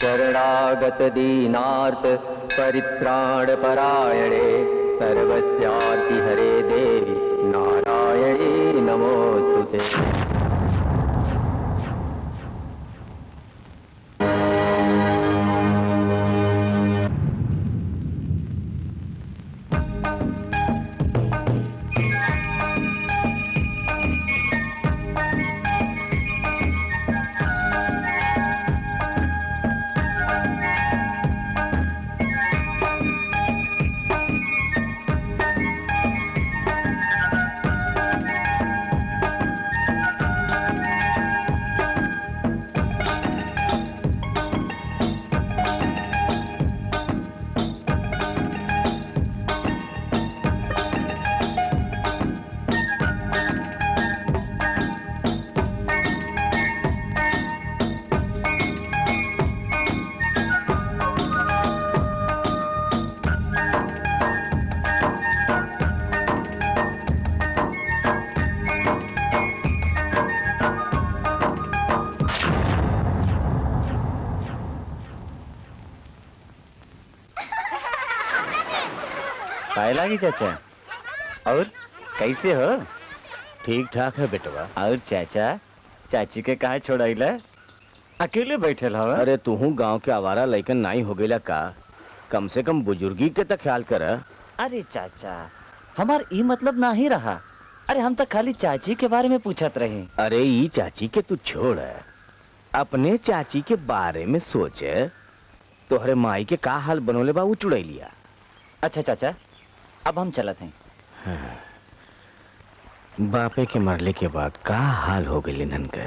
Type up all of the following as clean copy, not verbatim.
शरणागत दीनार्थ परित्राण परायणे सर्वस्यार्ति हरे देवी नारायणी नमोस्तुते। काय लागी चाचा? और कैसे हो? ठीक ठाक है बेटवा। और चाचा चाची के कहा छोड़ाइला? अकेले बैठे हो? अरे तू गांव के आवारा लइकन नहीं हो गईला का? कम से कम बुजुर्गी के तो ख्याल कर। अरे चाचा हमार ई मतलब ना ही रहा। अरे हम तो खाली चाची के बारे में पूछत रहे। अरे ई चाची के तू छोड़, अपने चाची के बारे में सोच। तोहरे माई के का हाल बनोले बा उ चुड़ैलिया। अच्छा चाचा अब हम चलत हैं। हाँ। बापे के मरले के बाद का हाल हो गई नन के।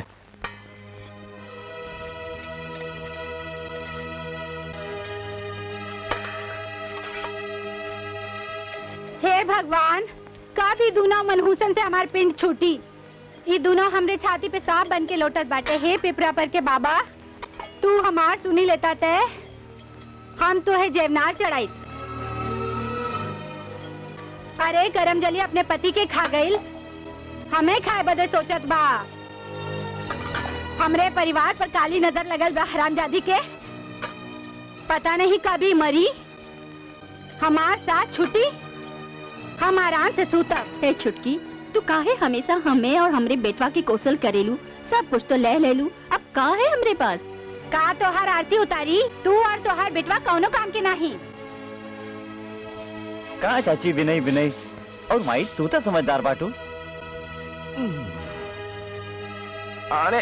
हे भगवान, काफी दूना मनहूसन से हमार पिंड छूटी। ये दोनों हमरे छाती पे सांप बन के लोटत बाटे। हे पिपरा पर के बाबा, तू हमार सुनी लेता ते हम तो है जेवनार चढ़ाई। अरे गरम जली अपने पति के खा गई, हमें खाए बदे सोचत बा। हमरे परिवार पर काली नजर लगल बा हरामजादी के। पता नहीं कभी मरी, हमार साथ छुट्टी, हम आराम से सूतब। हे छुटकी, तू काहे हमेशा हमें और हमरे बेटवा की कौशल करेलू? सब कुछ तो ले लू, अब का है हमरे पास? का तोहार आरती उतारी? तू और तोहार बेटवा कौनो काम के नहीं। कहा चाची विनय विनय और माई तू तो समझदार बाटू। अरे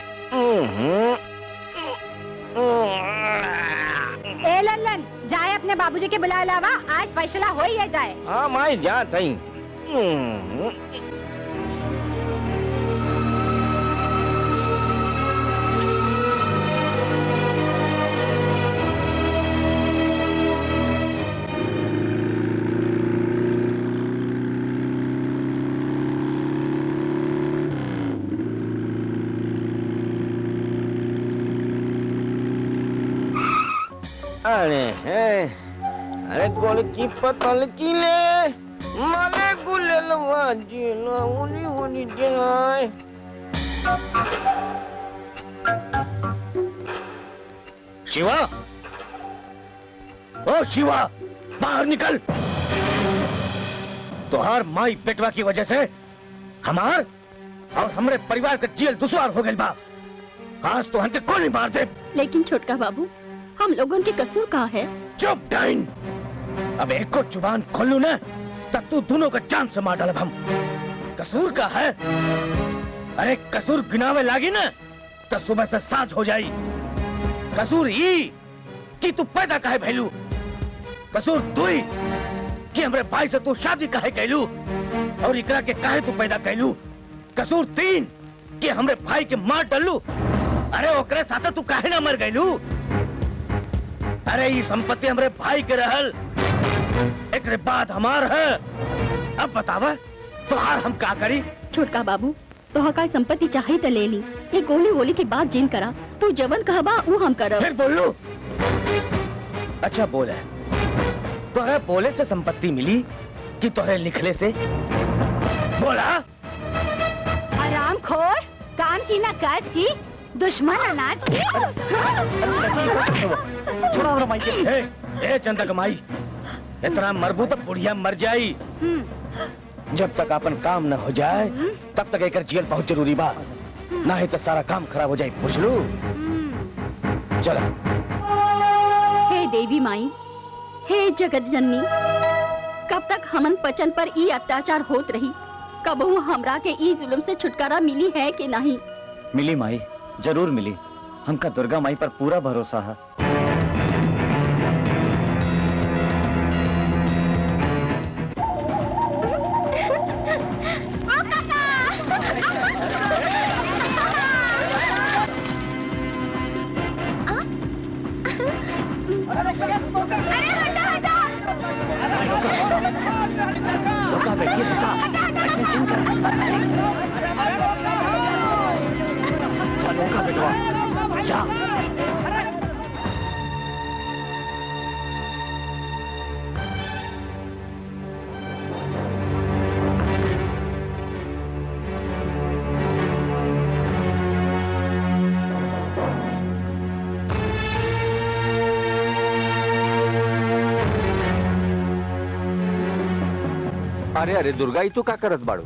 ए लल्लन, जाए अपने बाबूजी के बुलाए लावा, आज फैसला हो ही जाए। हाँ माई जा थई। अरे गोल की पतल की ले माले गुलेल वाजीना उनी उनी जाए। शिवा, ओ शिवा, बाहर निकल। तोहार माई पेटवा की वजह से हमार और हमरे परिवार का जेल दुश्वार हो गई बा। आज तो हमके गोली मार दे। लेकिन छोटका बाबू, हम लोगों के कसूर कहाँ है? चुप डाइन, अब एक को जुबान खोलू ना तब तू दोनों का जान से मार डालब हम। कसूर का है? अरे कसूर गिनावे लागी ना तो सुबह से सांझ हो जाई। कसूर ई कि तू पैदा काहे भैलू। कसूर दुई कि हमरे भाई से तू शादी काहे कैलू और इकरा के काहे तू पैदा कैलू। कसूर तीन कि हमरे भाई के मार डालू। अरे ओकरे साथे तू काहे ना मर गैलू। अरे ये संपत्ति हमरे भाई के रहल, एक बाद हमार है। अब बतावा तो हम का करी? छोटका बाबू, तो हकाई संपत्ति चाहिए तो ले ली। ये गोली वोली की बात जिन करा, तू जवन कहबा वो हम करब। फिर बोलू? अच्छा बोले, तोहरे बोले से संपत्ति मिली कि तोहरे लिखले से? बोला। हरामखोर, काम की ना काज की, दुश्मन अनाज के। छोड़ो हमरा माई के। ए चंदा कमाई, इतना मरबू तो बुढ़िया मर जाई। जब तक अपन काम न हो जाए तब तक एकर जेल पहुंच जरूरी बा, ना ही तो सारा काम खराब हो जाए। पूछ लो। चला। हे देवी माई, हे जगत जननी, कब तक हमन पचन पर ई अत्याचार होत रही? कबहू हमरा के ई जुल्म से छुटकारा मिली है कि नहीं? मिली माई, जरूर मिली। हमका दुर्गा माई पर पूरा भरोसा है। रोका बेटी, रोका। चल रोका बेटवा, जा। अरे अरे दुर्गा, तू का करत बाड़ू?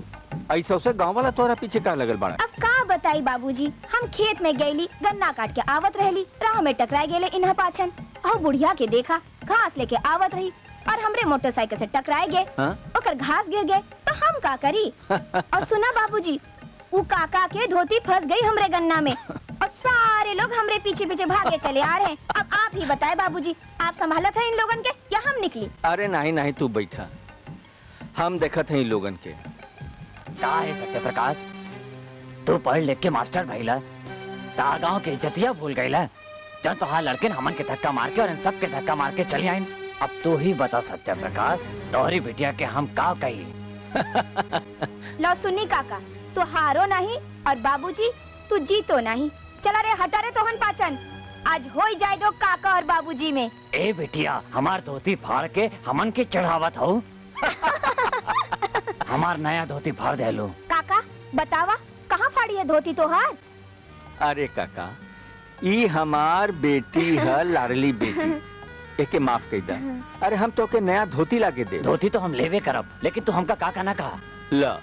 ऐसा से गांव वाला तोरा पीछे का लगल बाड़ा? अब का बताई बाबूजी, हम खेत में गईली, गन्ना काट के आवत रहली, राह में टकराए गेले इन्ह पाछन। और बुढ़िया के देखा घास लेके आवत रही और हमरे मोटरसाइकिल से टकराए गए। ओकर घास गिर गए तो हम का करी? और सुना बाबूजी, वो काका के धोती फंस गई हमरे गन्ना में और सारे लोग हमरे पीछे पीछे भागे चले आ रहे हैं। अब आप ही बताए बाबूजी, आप संभालत है इन लोगन के या हम निकली? अरे नहीं नहीं, तू बैठा, हम देखत हैं इन लोगन के। का है सत्य प्रकाश, तू पढ़ लिख के मास्टर भइला, ता गांव के इज्जतिया भूल गईला। जब तो हाँ लड़के हमन के धक्का मार के और इन सब के धक्का मार के चली आइन। अब तू ही बता सत्य प्रकाश, तोहरी बिटिया के हम का कही? लो सुनी काका, तू हारो नहीं और बाबूजी तू जीतो नहीं। चला रे, हटा रे तोहन पाचन, आज हो ही जाए दो काका और बाबूजी में। ए बिटिया, हमार धोती फाड़ के हमन के चढ़ावत हो। हमार नया धोती फाड़ दे लो। काका बतावा, कहाँ फाड़ी है धोती तोहार? अरे काका, ई हमार बेटी है, लाडली बेटी, एके माफ कर दा। अरे हम तो के नया धोती लाके दे। धोती तो हम लेवे करब, लेकिन तू हमका काका ना कहा। ला,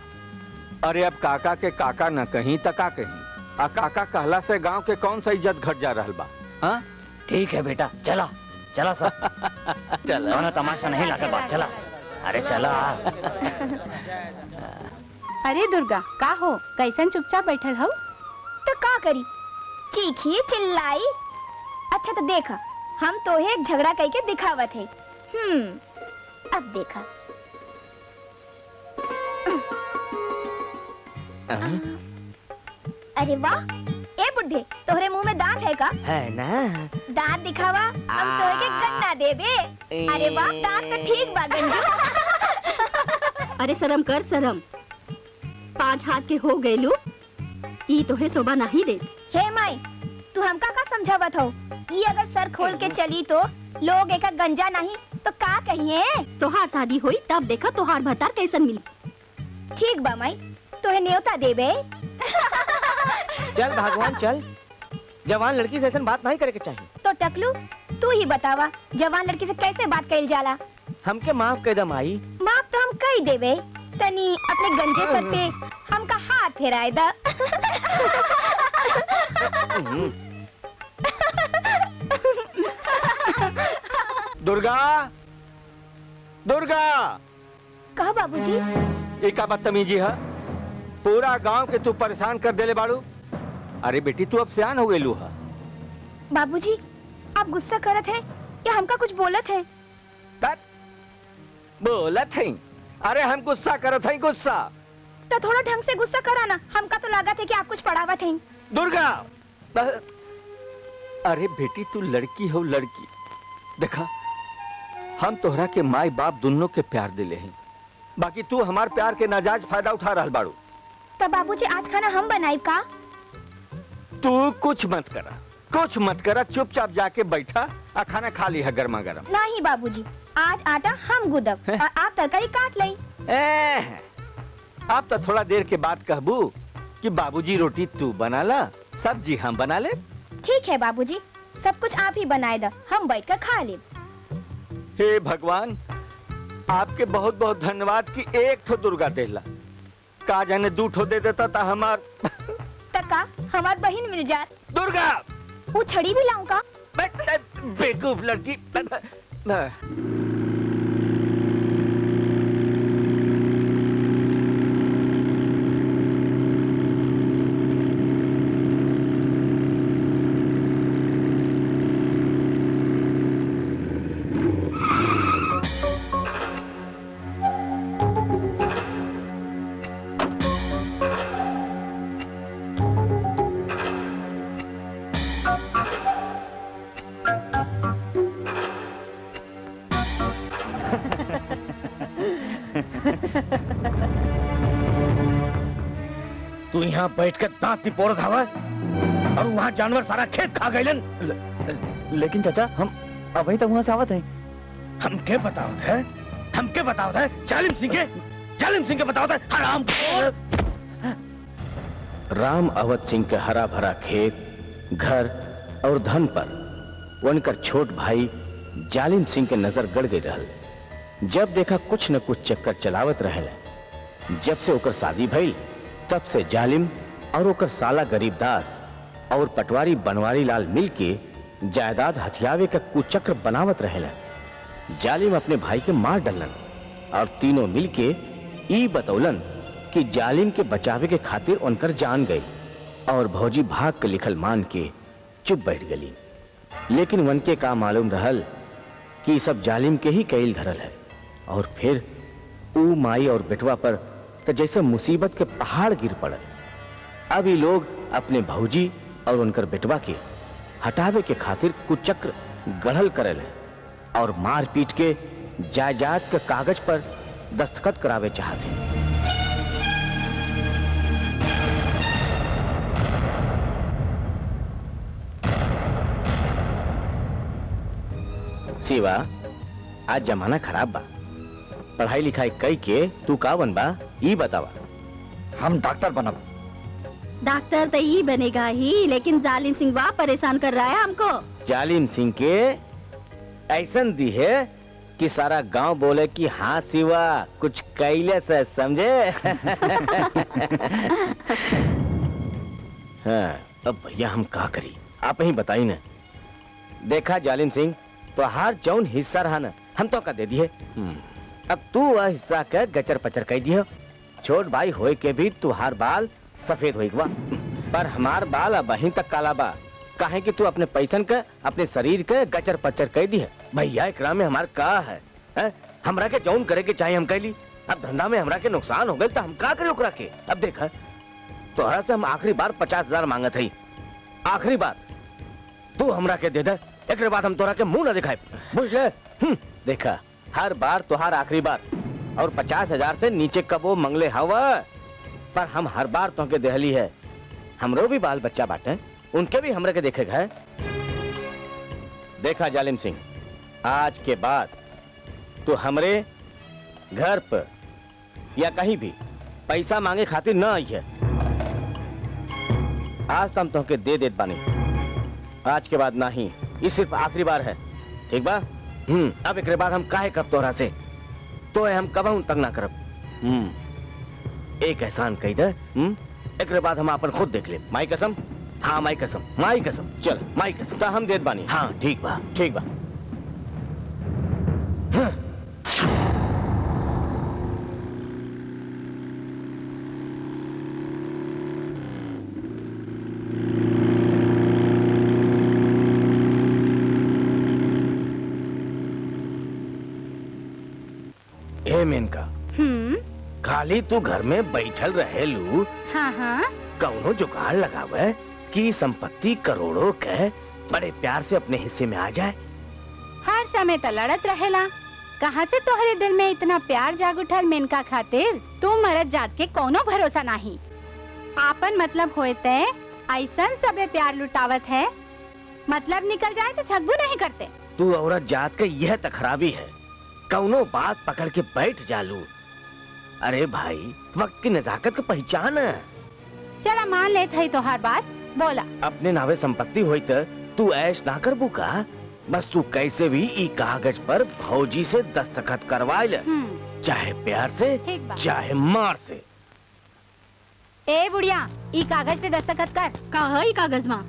अरे अब काका के काका न कहीं त का कहीं, आ काका कहला से गांव के कौन सा इज्जत घट जा रहल बा? हाँ ठीक है बेटा, चला चला सब। चला, तमाशा नहीं लाकर बात, चला। अरे चला। अरे दुर्गा, का हो, कैसन चुपचाप बैठल हो? तो का करी, चीखी चिल्लाई। अच्छा तो देखा, हम तो एक झगड़ा करके दिखावत है। अब देखा। अरे वाह, ए बुड्ढे, तोहरे मुंह में दांत है का? है ना? दांत दिखावा, हम तो एक गन्ना देबे। अरे वाह, दांत तो ठीक बा गंजू। अरे शर्म कर शर्म, 5 हाथ के हो गए लू, ई तो है शोभा नहीं दे। हे माई, तू हमका का समझावत हो? ये अगर सर खोल के चली तो लोग एक गंजा नहीं तो का कहिए? तोहार शादी हुई तब देखा तोहार भतार कैसन मिली। ठीक बा माई, तोहे न्योता देबे। चल भगवान चल, जवान लड़की से ऐसा बात नहीं करे के चाहिए। तो टकलू, तू ही बतावा, जवान लड़की से कैसे बात कइल जाला? हमके माफ कर दे माई। माफ तो हम कई देवे, तनी अपने गंजे सर पे हमका हाथ फेराए दा। दुर्गा, दुर्गा, कहा बाबूजी? ये का बदतमीजी है? पूरा गांव के तू परेशान कर देले बाड़ू। अरे बेटी, तू अब सियान हो गेलू है। बाबूजी, आप गुस्सा करत हैं या हमका कुछ बोलत हैं? बोलत है? अरे हम गुस्सा करत हैं, गुस्सा। तो थोड़ा ढंग से गुस्सा कराना, हमका तो लागत है कि आप कुछ पढ़ावत हैं। दुर्गा, अरे बेटी, तू लड़की हो, लड़की। देखा, हम तोहरा के माई बाप दोनों के प्यार दिले हैं, बाकी तू हमार प्यार के नाजायज फायदा उठा रहल बाड़ू। तो बाबूजी, आज खाना हम बनाई का? तू कुछ मत करा, कुछ मत करा, चुपचाप जाके बैठा और खाना खा ली है गर्मा गर्म। नहीं बाबूजी, आज आटा हम गुदब और आप तरकारी काट लई। आप तो थोड़ा देर के बाद कहबू कि बाबूजी रोटी तू बनाला, सब्जी हम बना ले। ठीक है बाबूजी, सब कुछ आप ही बनाए दो, हम बैठकर खा ले। हे भगवान, आपके बहुत बहुत धन्यवाद कि एक ठो दुर्गा देला। का जाने 2 ठो दे देता था हमार। तका हमार बहन मिल जात। दुर्गा, वो छड़ी भी लाऊं का? बेवकूफ लड़की। तू यहाँ बैठ कर दांत निपोड़ खावा और वहाँ जानवर सारा खेत खा गए। लेकिन चाचा हम अभी तक वहाँ से आवत हैं। हम क्या बतावत है? हम क्या बतावत है? जालिम सिंह के बतावत है। हराम राम अवध सिंह के हरा भरा खेत, घर और धन पर उनकर छोट भाई जालिम सिंह के नजर गड़ गई रहल। जब देखा कुछ न कुछ चक्कर चलावत रहल। जब से ओकर शादी भइल तब से जालिम और ओकर साला गरीबदास और पटवारी बनवारी लाल मिलके जायदाद हथियावे का कुचक्र बनावत रहेला। जालिम अपने भाई के मार डलन और तीनों मिलके ई बतौलन कि जालिम के बचावे के खातिर उनकर जान गई और भौजी भाग के लिखल मान के चुप बैठ गली। लेकिन वन के का मालूम रहल कि सब जालिम के ही कैल धरल है। और फिर ऊ माई और बेटवा पर तो जैसे मुसीबत के पहाड़ गिर पड़ल। अब ये लोग अपने भौजी और उनकर बेटवा के हटावे के खातिर कुचक्र गढ़ल करेले और मार पीट के जायदाद के कागज पर दस्तखत करावे चाहते। शिवा, आज जमाना खराब बा। पढ़ाई लिखाई कई के तू का बनबा ई बतावा। हम डॉक्टर बनब। डॉक्टर तो ही बनेगा ही, लेकिन जालिम सिंह वाह परेशान कर रहा है हमको। जालिम सिंह के ऐसन दी है कि सारा गांव बोले कि हाँ शिवा कुछ कैले से समझे। हाँ, अब भैया हम का करी आप ही बताई ना। देखा जालिम सिंह, तो हार जौन हिस्सा रहा ना हम तो का दे दिए। अब तू वह हिस्सा के गचर पचर कह दियो। छोट भाई होए के भी तुहार बाल सफेद होई बा, पर हमार बाल अब वहीं तक काला बा। काहे कि तू अपने पैसन के अपने शरीर के गचर पचर कह दी है। भैया एकरा में हमार का है? हमरा के जौन करे के चाहिए हम कैली। अब धंधा में हमरा के नुकसान हो गए तो हम का करे ओकरा के। अब देखा तोहरा से हम आखिरी बार 50,000 मांगत हई। आखिरी बार तू हमरा के दे दे, एक बाद हम तोरा के मुंह न दिखाए, बुझ ले। देखा हर बार तुहार आखिरी बार, और 50,000 से नीचे कबो मंगले हवा। पर हम हर बार तुहके देहली है। हमरो भी बाल बच्चा बाटे, उनके भी हमरे के देखेगा है। देखा जालिम सिंह, आज के बाद तो हमरे घर पर या कहीं भी पैसा मांगे खातिर न आई है। आज तो हम तुहके दे देत बानी, आज के बाद नहीं। ये सिर्फ आखिरी बार है, ठीक बा? अब एक बाद हम काहे कब तोहरा से तो हम कबहू तंग ना करब। एक एहसान कही दे, एक बाद हम अपन खुद देख ले। माई कसम, हाँ माई कसम, माई कसम। चल माई कसम तो हम देत बानी। हाँ ठीक बा, ठीक बा। ए मेनका, खाली तू घर में बैठल रहेलू। हाँ हाँ, कौनो जुगाड़ लगावे कि संपत्ति करोड़ों के बड़े प्यार से अपने हिस्से में आ जाए। हर समय तो लड़त रहेला। कहाँ से तोहरे दिल में इतना प्यार जाग उठल मेनका खातिर? तू मरद जात के कोनो भरोसा नहीं। आपन मतलब होते ऐसन सबे प्यार लुटावत है, मतलब निकल जाए तो छगबू नहीं करते। तू औरत जात के यह तो खराबी है, कौनो बात पकड़ के बैठ जालू। अरे भाई, वक्त की नजाकत को पहचान। चला मान लेत है तोहार बात, बोला। अपने नावे संपत्ति हुई तो तू ऐश ना करबू का? बस तू कैसे भी ई कागज पर भौजी से दस्तखत करवा ले, चाहे प्यार से ठीक बा। चाहे मार से। ए बुढ़िया, ई कागज पे दस्तखत कर। का है ई कागज मा?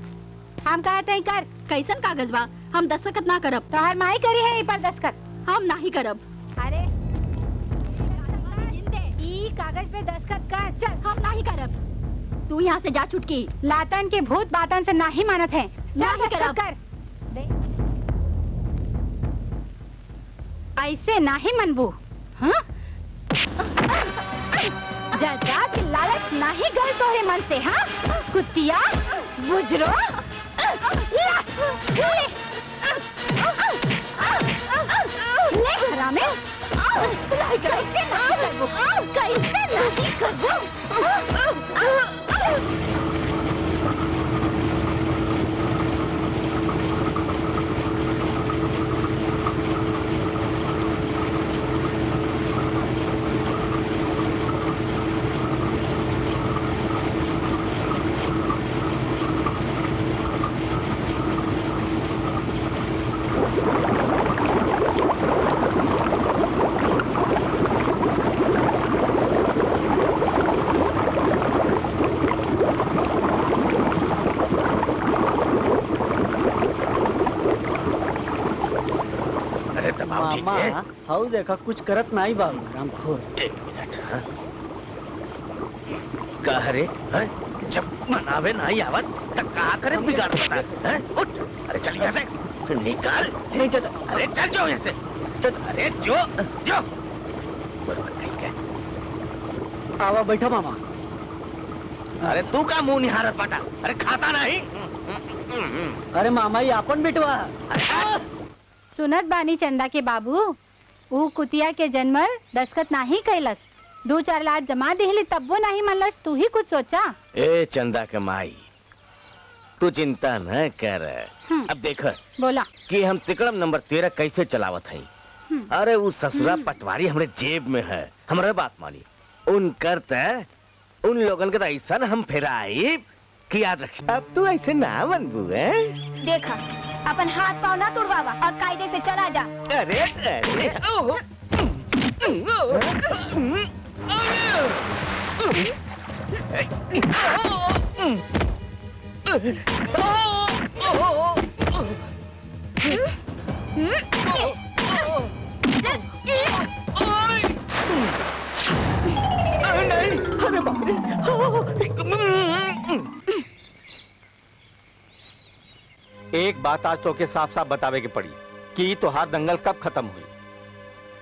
हम कहते हैं कर। कैसन कागज बा? हम दस्तखत ना करब। तो हर माई करी है ई पर दस्तखत। हम नहीं करब। अरे ई कागज पे दस्तखत कर। चल। हम नहीं करब। तू यहाँ से जा छुटकी। लातन के भूत बातन से नहीं मानत है। नहीं करब। कर। ऐसे नहीं मनबू। हाँ? जजा की लालच नहीं गल तोरे मन से। हाँ कुतिया बुजरो ले हरामे। कैसे नहीं करबू? कैसे नहीं करबू? मामा, हाउ देखा कुछ करत नहीं बा रामखोर। एक मिनट। हाँ? कह रे, हाँ? जब मनावे नहीं आवत तब कहा करे बिगाड़ देता है? उठ, अरे चल यहाँ से, निकाल। नहीं चाचा। अरे चल जाओ यहाँ से। अरे जो जो बर्बाद कहीं के। आवा बैठा मामा। अरे तू का मुंह निहारत बाटा? अरे खाता नहीं? अरे मामा ये अपन बेटवा। सुनत बानी चंदा के बाबू, वो कुतिया के जन्मल दस्तखत नहीं कैलस। 2-4 लाख जमा दिहली तब वो नहीं मनलस। तू ही कुछ सोचा। ए चंदा के माई, तू चिंता न कर। अब देख बोला कि हम तिकड़म नंबर 13 कैसे चलावत हई। अरे वो ससुरा पटवारी हमरे जेब में है। हमारे बात मानी, उन करते उन लोगन के ऐसा हम फेराई कि याद रखी। अब तू ऐसे ना मनबू है। देखा, अपन हाथ पाँव ना तुड़वावा और कायदे से चला जा। अरे अरे ओह एक बात आज तो के साफ साफ बतावे के पड़ी कि तोहार दंगल कब खत्म हुई।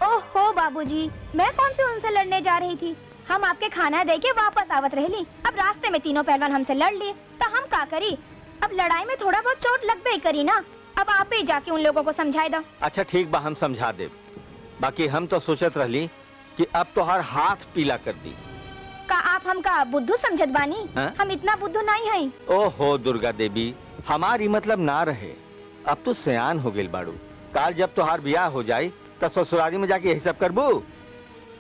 ओहो बाबूजी, मैं कौन से उनसे लड़ने जा रही थी? हम आपके खाना दे के वापस आवत रहली। अब रास्ते में तीनों पहलवान हमसे लड़ लिए तो हम का करी? अब लड़ाई में थोड़ा बहुत चोट लगबे करी ना। अब आप ही जाके उन लोगों को समझाए दो। अच्छा ठीक बा, हम समझा दे। बाकी हम तो सोचत रहली कि अब तोहार हाथ पीला कर दी। का आप हमका बुद्धू समझत बानी? हाँ? हम इतना बुद्धू नहीं है। ओहो दुर्गा देवी, हमारी मतलब ना रहे। अब तू सयान हो गेल बाड़ू। काल जब तोहार ब्याह हो जाए तो ससुराली में जाके यही सब करबू।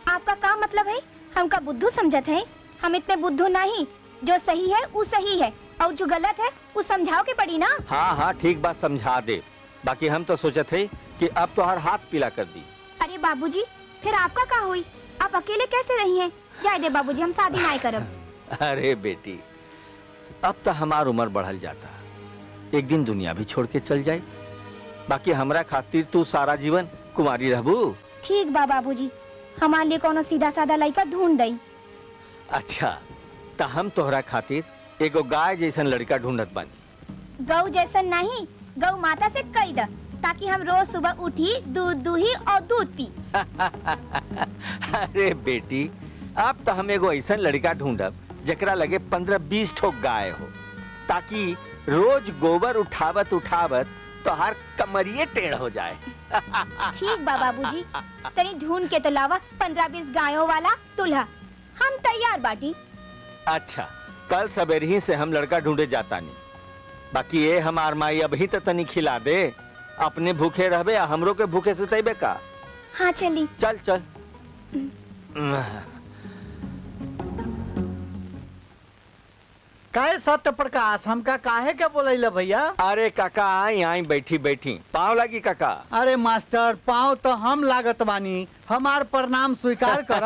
आपका क्या मतलब है? हमका बुद्धू समझत है? हम इतने बुद्धू नहीं। जो सही है वो सही है और जो गलत है वो समझाओ के पड़ी ना। हाँ हाँ ठीक बात समझा दे। बाकी हम तो सोचत है कि अब तोहार हाथ पीला कर दी। अरे बाबूजी, फिर आपका क्या हुई? आप अकेले कैसे रही हैं? जाए दे बाबूजी, हम शादी नहीं करब। अरे बेटी, अब तो हमार उम्र बढ़ल जाता, एक दिन दुनिया भी छोड़ के चल जाए। बाकी हमरा खातिर तू सारा जीवन कुमारी रहबू। ठीक बा बाबूजी, हमारे लिए कोनो सीधा साधा लड़का ढूंढ दई। अच्छा, तो हम तोहरा खातिर एगो गाय जैसन लड़का ढूंढत बानी। गौ जैसन नहीं, गौ माता से कही द, ताकि हम रोज सुबह उठी दूध दूही और दूध पी। अरे बेटी, अब तो हम एगो ऐसा लड़का ढूंढब जकरा लगे 15-20 ठोक गाय हो, ताकि रोज गोबर उठावत उठावत तो हर कमरिए टेढ़ हो जाए। ठीक बा बाबूजी, तनी ढूंढ के तो लावा 15-20 गायों वाला दूल्हा। हम तैयार बाटी। अच्छा, कल सवेरे ही से हम लड़का ढूंढे जाता नहीं। बाकी ये हमार माई अभी तो तनी खिला दे। अपने भूखे रहबे या हमरो के भूखे सुतेबे का? हाँ चली। चल चल। काहे सत्य प्रकाश हमका काहे के बोलैले भैया? अरे काका आई आई बैठी बैठी पाँव लगी काका। अरे मास्टर पाँव तो हम लागत बानी, हमार प्रणाम स्वीकार कर।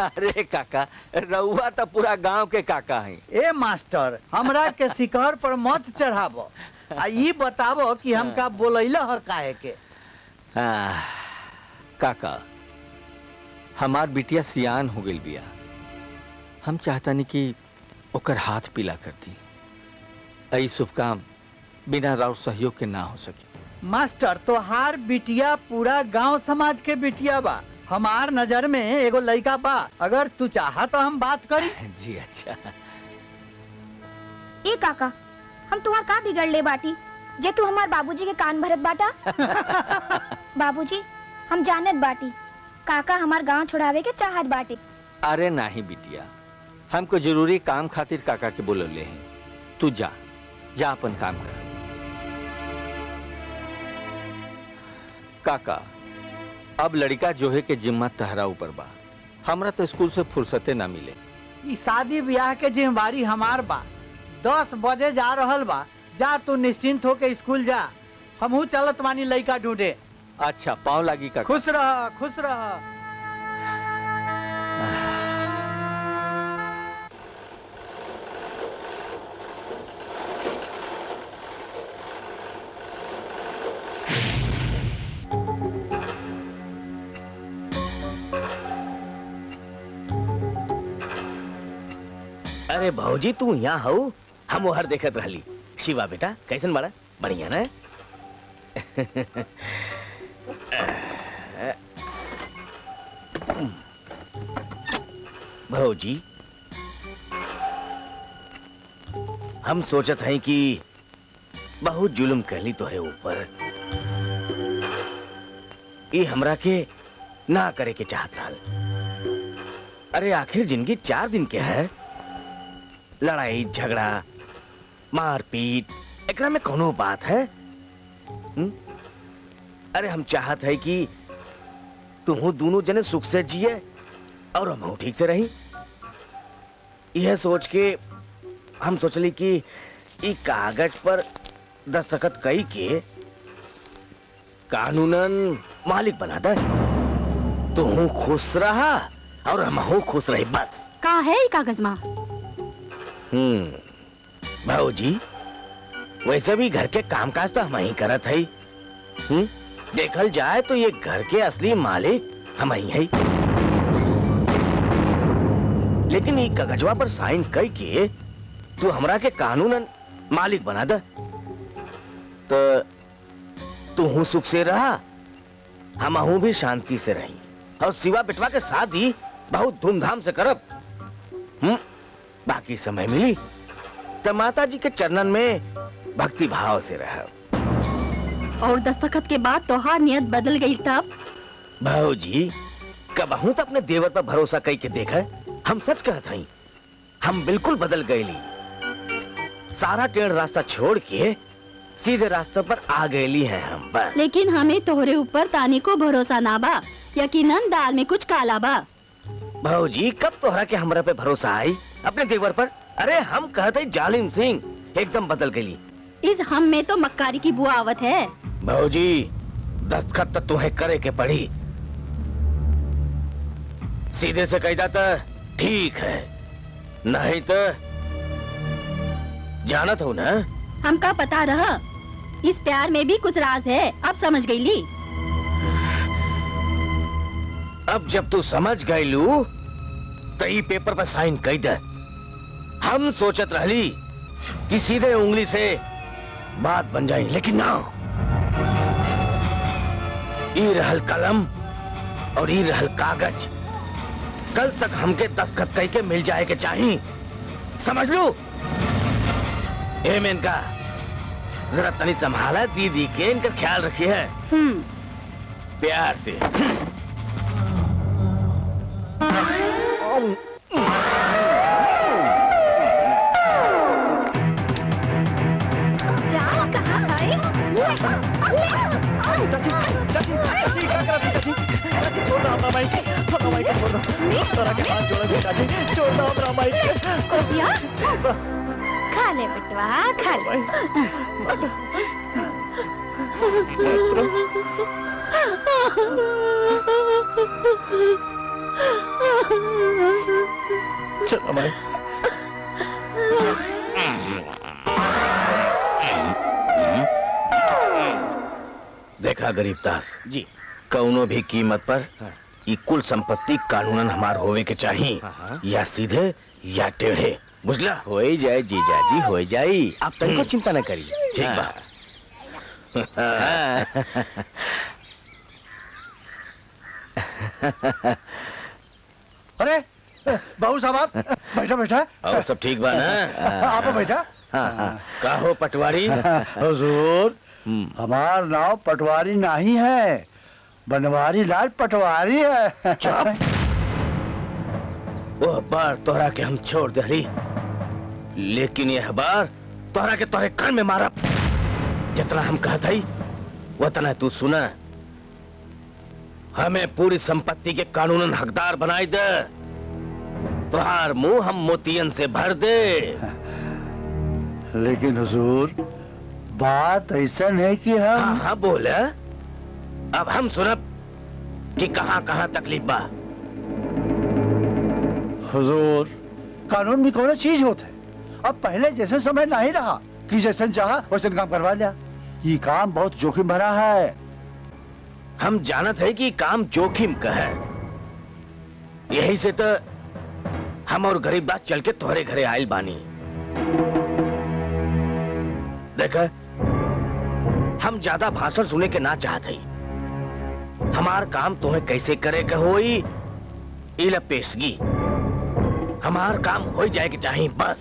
अरे काका रउआ तो पूरा गांव के काका है। ए मास्टर हमरा के शिखर पर मत चढ़ाबो, आ ई बताबो कि हमका बोलैले हर काहे के? काका हमार बिटिया सियान हो गई बिया, हम चाहता नहीं कि ओकर हाथ पीला कर दी। ऐ शुभ काम बिना राव सहयोग के ना हो सके। मास्टर तोहार बिटिया पूरा गांव समाज के बिटिया बा, हमार नजर में एगो लड़का बा, अगर तू चाहा तो हम बात करी। जी अच्छा। ए काका हम तुम्हार का बिगड़ ले बाटी जे तू हमार बाबूजी के कान भरत बाटा? बाबूजी हम जानत बाटी काका हमार गांव छोड़ावे के चाहत बाटे। अरे नहीं बिटिया, हमको जरूरी काम खातिर काका के बोलले हैं। तू जा जा अपन काम कर। काका अब लड़का जोहे के जिम्मा तहरा ऊपर बा, हमरा तो स्कूल से फुर्सते ना मिले। ई शादी ब्याह के जिम्मेवारी हमार बा। 10 बजे जा रहल बा, जा तू निश्चिंत होके स्कूल जा, हमहू चलत बानी लड़का ढूंढे। अच्छा पाँव लागी काका। खुश रह खुश रह। अरे भौजी तू यहाँ हो, हम वहर देखत रहली। शिवा बेटा कैसन बड़ा? बढ़िया ना? भौजी हम सोचत हैं कि बहुत जुल्म कहली तोहरे ऊपर, ये हमरा के ना करे के चाहत रहल। अरे आखिर जिंदगी 4 दिन के है, लड़ाई झगड़ा मारपीट एकरा में कोनो बात है? अरे हम चाहत है कि तुम दोनों जने सुख से जिए और हम ठीक से रही। यह सोच के हम सोचली कि ई कागज पर दस्तखत कई के कानूनन मालिक बना दे। तू खुश रहा और हम खुश रही, बस। का है ई कागज मा? भाऊजी वैसे भी घर के कामकाज तो हम ही करत है। देखल जाए तो ये घर के असली मालिक हम ही है, लेकिन ये कागजवा पर साइन कई के तू हमरा के कानूनन मालिक बना दे, तो तू सुख से रहा, हम भी शांति से रही, और शिवा बेटवा के शादी बहुत धूमधाम से करब। बाकी समय मिली तो माता जी के चरणन में भक्ति भाव से रह। और दस्तखत के बाद तोहार नियत बदल गई तब? भाऊजी कबहू तो अपने देवर पर भरोसा कई के देखा, हम सच कहत हई, हम बिल्कुल बदल गईली। सारा टेढ़ रास्ता छोड़ के सीधे रास्ते पर आ गईली हैं हम, बस। लेकिन हमें तोहरे ऊपर तानी को भरोसा ना बा, यकीनन दाल में कुछ काला बा। भाऊजी कब तोहरा के हमरा पे भरोसा आई अपने देवर पर? अरे हम कहते जालिम सिंह एकदम बदल गई। इस हम में तो मक्कारी की बुआ आवत है। भाऊजी दस्तखत तो तुम्हें करे के पड़ी, सीधे से कह तो ठीक है, नहीं तो जानत हो ना। हमका पता रहा, इस प्यार में भी कुछ राज है, अब समझ गई ली। अब जब तू समझ गई लू तो ये पेपर पर साइन कर दे। हम सोचत रहली कि सीधे उंगली से बात बन जाए, लेकिन ना, ई रहल कलम और ई रहल कागज, कल तक हमके दस्तखत कई के मिल जाए के चाहिए, समझ लो। ए मेनका जरा तनी संभाला दीदी के, इनका ख्याल रखिए है। प्यार से। जाओ कहाँ है? चाची, चाची, चाची, क्या कर रही चाची? चाची, छोड़ दो अपना माइक, अपना माइक छोड़ दो। तोरा के हाथ जोड़े बेटा जी, छोड़ दो हमरा माई के। कुर्बिया खा ले बेटवा, खा ले। चलो माई। देखा गरीबदास जी, कौनो भी कीमत पर ई कुल संपत्ति कानूनन हमार होवे के चाहिए, या सीधे या टेढ़े, बुझला? हो ही जाए जीजा जी, हो ही जाए। आप तनिको चिंता न करिए। ठीक बा। अरे बाबू साहब, बैठा बैठा। और सब ठीक बा ना? आप बैठा। का हो पटवारी? हुजूर, हमार नाव पटवारी नहीं है, बनवारी लाल पटवारी है। वो बार तोहरा के हम छोड़ दे, लेकिन यह बार तोहरा के तोहरे घर में मारब। जितना हम कहत हई उतना तू सुना। हमें पूरी संपत्ति के कानूनन हकदार बनाई दे, तोहार मुंह हम मोतियन से भर दे। लेकिन हुजूर, बात ऐसा है कि हम। हाँ हाँ बोल। अब हम सुनब कि कहाँ कहाँ तकलीफ बा। हुजूर, कानून भी कौन चीज होते, अब पहले जैसे समय नहीं रहा कि जैसे चाहा वैसे काम करवा लिया। ये काम बहुत जोखिम भरा है। हम जानत है कि काम जोखिम का है, यही से तो हम और गरीबदास चल के तोहरे घरे आयल बानी। देख, हम ज्यादा भाषण सुने के ना चाहत हई। हमार काम तोहे कैसे करे के होई, इला पेशगी। हमार काम हो जाए के चाहिए बस।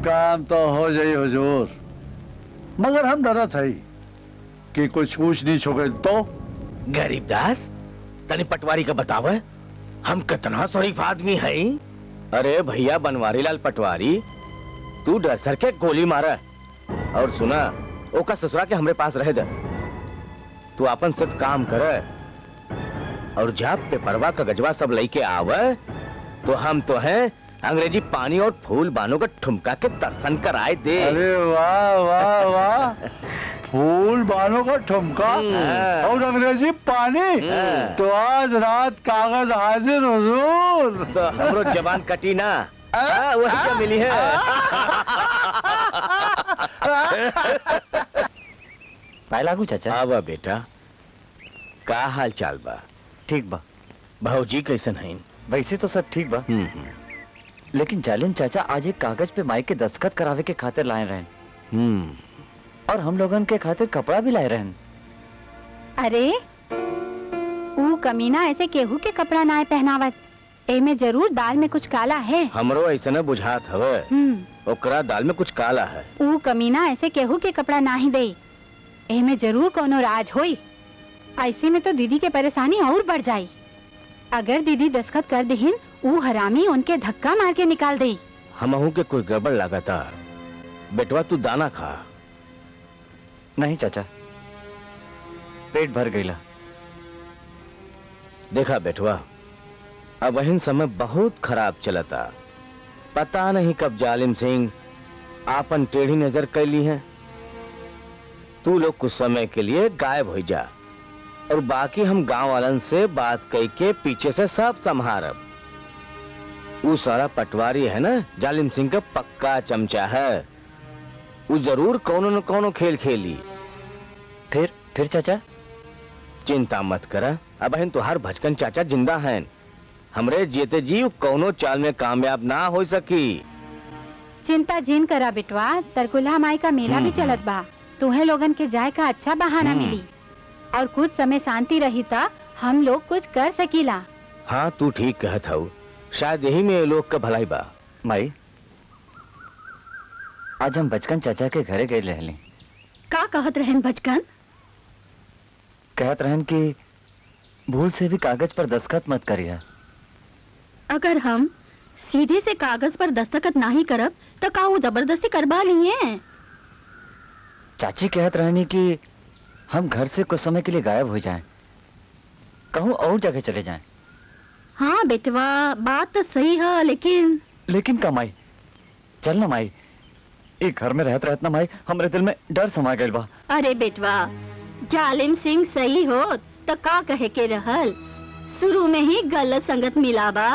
काम तो हो जाए हुजूर, मगर हम डरत है कि कुछ ऊंच नीच हो गए तो। गरीबदास, तनी पटवारी का बतावे, हम कितना शरीफ आदमी है। अरे भैया बनवारी लाल पटवारी, तू डर सर के गोली मारा और सुना, ओका ससुरा के हमरे पास रह दे। तू अपन सिर्फ काम करे और जब पेपरवा का गजवा सब लेके आवे तो हम तो हैं अंग्रेजी पानी और फूल बानों का ठुमका के दर्शन कराए दे। अरे वाह वाह वाह, फूल बालों का ठुमका और अंग्रेजी पानी, तो आज रात कागज हाजिर हुजूर। तो हमरो जवान कटी ना, वही क्या मिली है। पाए लागू चाचा? आवा बेटा, का हाल चाल बा? ठीक बा। भौजी कैसन है? वैसे तो सब ठीक बा, लेकिन जालिम चाचा आज एक कागज पे माई के दस्तखत करावे के खातिर लाए रहन, और हम लोगन के खातिर कपड़ा भी लाए रहन। अरे ऊ कमीना ऐसे केहू के कपड़ा ना पहनावत, एमे जरूर दाल में कुछ काला है। हमरो ऐसा न बुझात हवे, ओकरा दाल में कुछ काला है। ऊ कमीना ऐसे केहू के कपड़ा ना ही दे, एमे जरूर कोनो राज होई। ऐसे में तो दीदी के परेशानी और बढ़ जाई। अगर दीदी दस्तखत कर देहिन, ऊ हरामी उनके धक्का मार के निकाल दे। हमहू के कोई गड़बड़ लगाता। बेटवा तू दाना खा। नहीं चाचा, पेट भर गईला। देखा बेटवा, अब वही समय बहुत खराब चलता। पता नहीं कब जालिम सिंह आपन टेढ़ी नजर कैली है। तू लोग कुछ समय के लिए गायब हो जा, और बाकी हम गांव वालन से बात कई के पीछे से सब संभारब। वो सारा पटवारी है ना, जालिम सिंह का पक्का चमचा है। वो जरूर कोनो न कोनो खेल खेली। फिर चाचा? चिंता मत करा, अब हम तुहार भचकन चाचा जिंदा हैं। हमरे जीते जीव कोनो चाल में कामयाब ना हो सकी। चिंता जिन करा बिटवा, तरकुलहा माई का मेला भी चलत बा। तुम्हें लोगन के जाए का अच्छा बहाना मिली, और कुछ समय शांति रही ता हम लोग कुछ कर सकीला। हाँ, तू ठीक कहत हऊ, शायद यही में लोग का भलाई बा। माई, आज हम बचकन चाचा के घरे गए रहले। का कहत रहन बचकन? कहत रहन कि भूल से भी कागज पर दस्तखत मत करिया। अगर हम सीधे से कागज पर दस्तखत नहीं करब तो का वो जबरदस्ती करवा लिए? चाची कहत रहनी कि हम घर से कुछ समय के लिए गायब हो जाएं, कहूँ और जगह चले जाएं। हाँ बेटवा, बात तो सही है, लेकिन का माई? चल ना माई, एक घर में रहत ना माई, हमरे दिल में डर समा गइल बा। अरे बेटवा, जालिम सिंह सही हो तो का कहे के रहल, शुरू में ही गलत संगत मिला बा।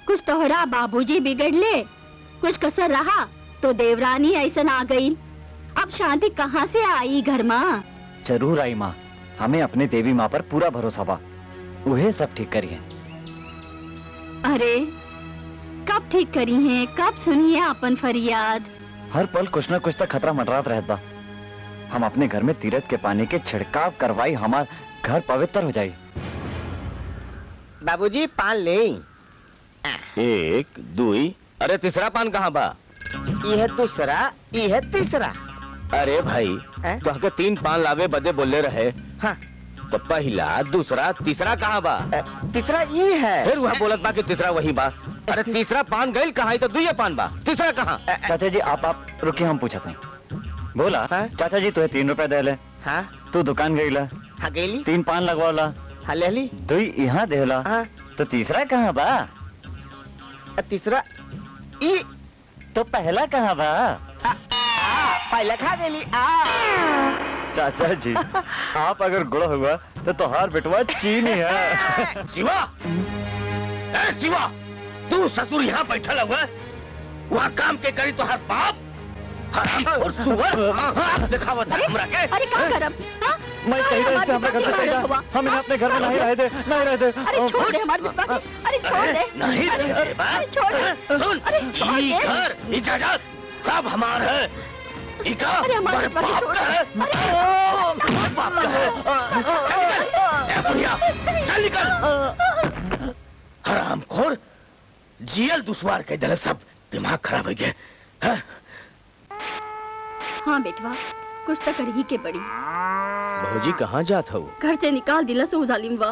कुछ तोहरा बाबूजी बिगड़ले, कुछ कसर रहा तो देवरानी ऐसन आ गई। अब शांति कहाँ से आई घर माँ? जरूर आई माँ, हमें अपने देवी माँ पर पूरा भरोसा बा, उहे सब ठीक करिए। अरे कब ठीक करी है, कब सुनी है अपन फरियाद? हर पल कुछ न कुछ तक खतरा मंडरात रहत बा। हम अपने घर में तीरथ के पानी के छिड़काव करवाई, हमार घर पवित्र हो जाई। बाबूजी पान ले। एक दुई, अरे तीसरा पान कहाँ बा? यह दूसरा, यह तीसरा। अरे भाई, तो हके 3 पान लावे बदे बोले रहे। हाँ। तो पहला, दूसरा, तीसरा कहाँ बा? तीसरा ये है। फिर वह बोलत बा कि तीसरा वही बा। अरे तीसरा पान गइल कहाँ? तो दुइये पान बा, तीसरा कहाँ? चाचा जी आप रुकिए, हम पूछते हैं। बोला चाचा जी तुहे 3 रुपए दे ले। हाँ। तू दुकान गईला। हाँ गईली। 3 पान लगवाला। हाँ ले ली। 2 यहाँ देला। हाँ। तो तीसरा कहाँ बा? तीसरा ई। तो पहला कहाँ बा? पहला खा गईली। चाचा जी आप अगर गुड़ हुआ तो तोहार बेटवा चीनी है। शिवा, ए शिवा, तू ससुर यहाँ बैठल हुआ, वहाँ काम के करी तो हर बाप हरामखोर सुअर दिखावत है हमरा के। अरे क्या करब? हाँ? मैं कहीं रहे से हमरा घर से कहीं हम इन्हें अपने घर में नहीं रहे दे, नहीं रहे दे। अरे छोड़ दे हमारे बेटवा को, अरे छोड़ दे। नहीं रहे दे बा। अरे छोड़ दे। सुन, छोड़ ये दे। घर, ये जायदाद सब हमार है। इका अरे हमारे बाप बेटवा को का है। बाप का है। ए बुढ़िया, चल निकल। हरामखोर, जियल दुश्वार के दल सब दिमाग खराब हो गया। हाँ बेटवा, कुछ तो कर ही के बड़ी। भौजी कहाँ जात हो? घर से निकाल दिला सो जालिम बा।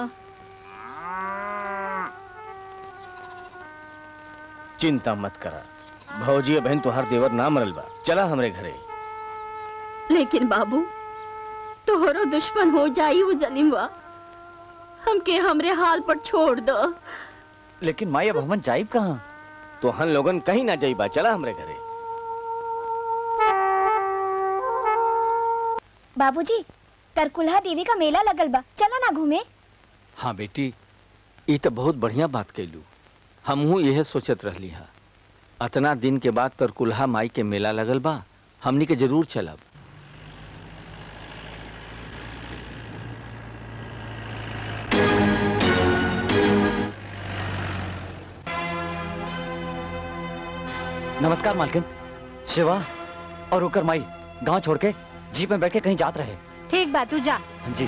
चिंता मत करा, भौजी बहन तुहार देवर ना मरल बा, चला हमरे घरे। लेकिन बाबू, तोहरो दुश्मन हो जाई वो जालिम बा, हमके हमरे हाल पर छोड़ दो। लेकिन माई अब हमन जाइब कहाँ? तो हम लोगन कहीं ना जाइबा, चला हमरे घरे। बाबूजी, तरकुलहा देवी का मेला लगल बा, चला ना घूमे। हाँ बेटी, ये तो बहुत बढ़िया बात कैलू। हमहू यह सोचत रहली हा, अतना दिन के बाद तरकुलहा माई के मेला लगल बा, हमनी के जरूर चलब। नमस्कार मालकिन। शिवा और होकर माई गांव छोड़ के जीप में बैठ के कहीं जात रहे। ठीक बात, तू जा। जी।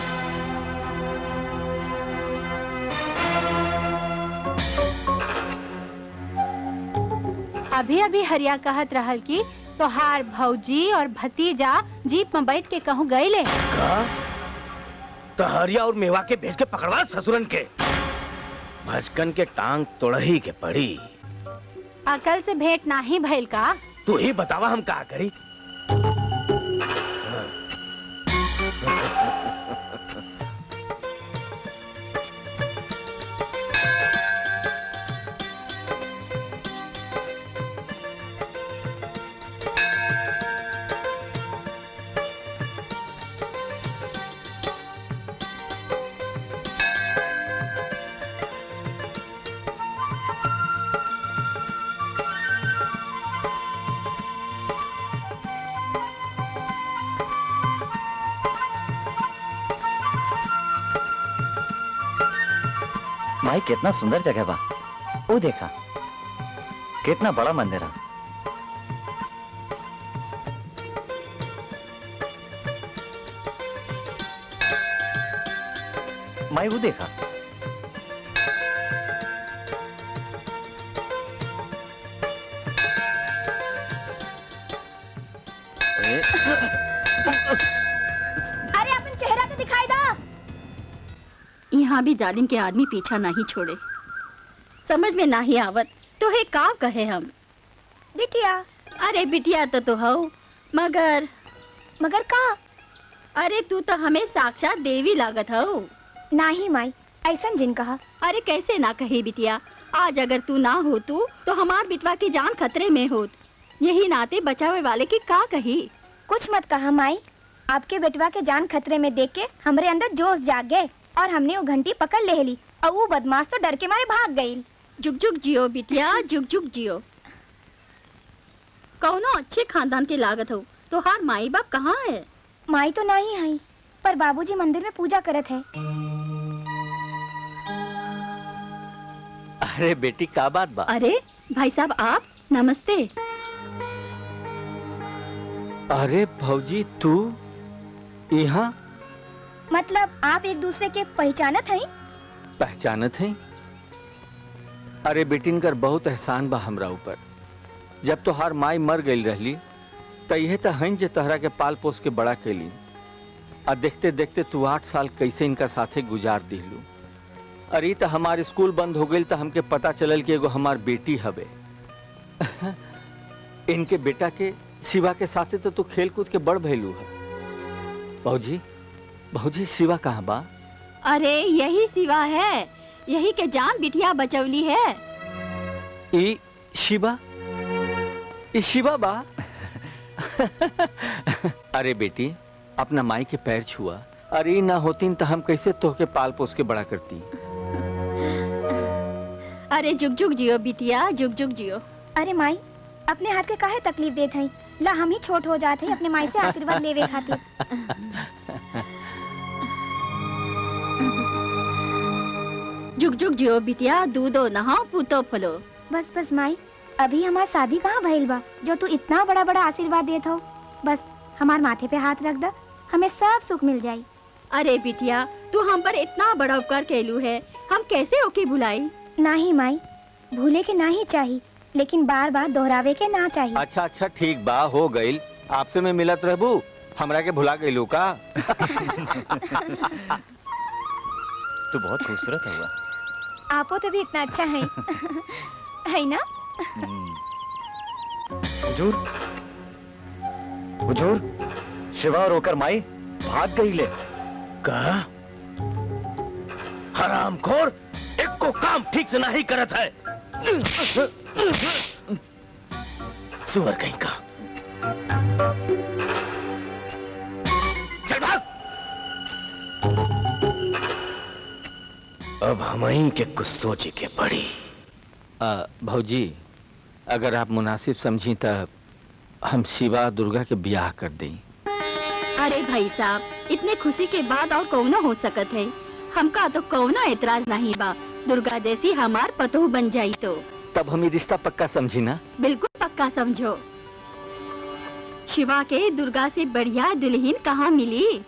अभी अभी हरिया कहत रहल की तोहार भौजी और भतीजा जीप में बैठ के कहूँ गए ले। तो हरिया और मेवा के भेज के पकड़वा ससुरन के। भजकन के टांग तोड़ही के पड़ी। अकल से भेंट नाही भइल का? तू ही बतावा हम का करी। माई कितना सुंदर जगह बा, वो देखा कितना बड़ा मंदिर है। माई वो देखा, अरे अपन चेहरा तो दिखाई दा। यहाँ भी जालिम के आदमी पीछा नहीं छोड़े, समझ में नहीं आवत तो है का कहे हम। बिटिया। अरे बिटिया तो हो, मगर मगर का? अरे तू तो हमें साक्षात देवी लागत हो। नहीं माई, ऐसा जिन कहा। अरे कैसे ना कहे बिटिया, आज अगर तू ना हो तो हमार बिटवा की जान खतरे में होत। यही नाते बचावे वाले की का कही। कुछ मत कहा माई, आपके बेटवा के जान खतरे में देख के हमरे अंदर जोश जाग गए और हमने वो घंटी पकड़ ले ली और वो बदमाश तो डर के मारे भाग गई। जुग जुग जियो बिटिया, जुग जुग जियो। कौनो अच्छे खानदान के लागत हो तो हार माई बाप कहाँ है? माई तो नहीं है, पर बाबूजी मंदिर में पूजा करत है। अरे बेटी का बात बा? अरे भाई साहब आप, नमस्ते। अरे भौजी तू यहाँ? मतलब आप एक दूसरे के पहचानत हैं? पहचानत है? अरे बेटिन कर बहुत एहसान बा हमरा ऊपर। जब तो हर माई मर गई रहली तो यह तो हन जे तहरा के पाल पोस के बड़ा कैली, और देखते देखते तू 8 साल कैसे इनका साथे गुजार दिलू। अरे तो हमार स्कूल बंद हो गई तो हमके पता चलल कि एगो हमार बेटी हवे। इनके बेटा के शिवा के साथे तो तू खेल कूद के बड़ भैलू है। भौजी भौजी शिवा कहाँ बा? अरे यही शिवा है, यही के जान बिटिया बचौली है। ई शिवा? ई शिवा बा? अरे बेटी अपना माई के पैर छुआ। अरे ना होतीन तो हम कैसे तोहके पाल पोस के बड़ा करती। अरे जुग जुग जियो बिटिया, जुग जुग जियो। अरे माई अपने हाथ के काहे तकलीफ देत हैं? ला हम ही छोट हो जाते हैं अपने माई से आशीर्वाद लेवे खातिर। जुग जुग जियो बिटिया, दूधो नहाओ पूतो फलो। बस बस माई, अभी हमार शादी कहाँ भइल बा जो तू इतना बड़ा बड़ा आशीर्वाद देत हो। बस हमार माथे पे हाथ रख द, हमें सब सुख मिल जाई। अरे बिटिया तू हम पर इतना बड़ा उपकार कैलू है, हम कैसे ओके भुलाई? नहीं माई, भूले के ना ही चाहिए, लेकिन बार बार दोहरावे के ना चाहिए। अच्छा अच्छा ठीक बा, हो गई। आपसे मैं मिलत रहबू, हमरा के भुला गईलू का? तू बहुत खूबसूरत हुआ। आपो तो भी इतना अच्छा है। है ना? हुजूर, हुजूर, शिवा और होकर माई भाग गई ले। कहा? हरामखोर, एक को काम ठीक से नहीं करत है। सुअर कहीं का। चल भाग। अब हम ही के कुछ सोचे के पड़ी। भौजी अगर आप मुनासिब समझी तो हम शिवा दुर्गा के ब्याह कर दें। अरे भाई साहब, इतने खुशी के बाद और कौनो हो सकत है? हमका तो कौनो एतराज नहीं बा। दुर्गा जैसी हमार पतोह बन जाई तो। तब हम ये रिश्ता पक्का समझी ना? बिल्कुल पक्का समझो। शिवा के दुर्गा से बढ़िया दुल्हन कहाँ मिली?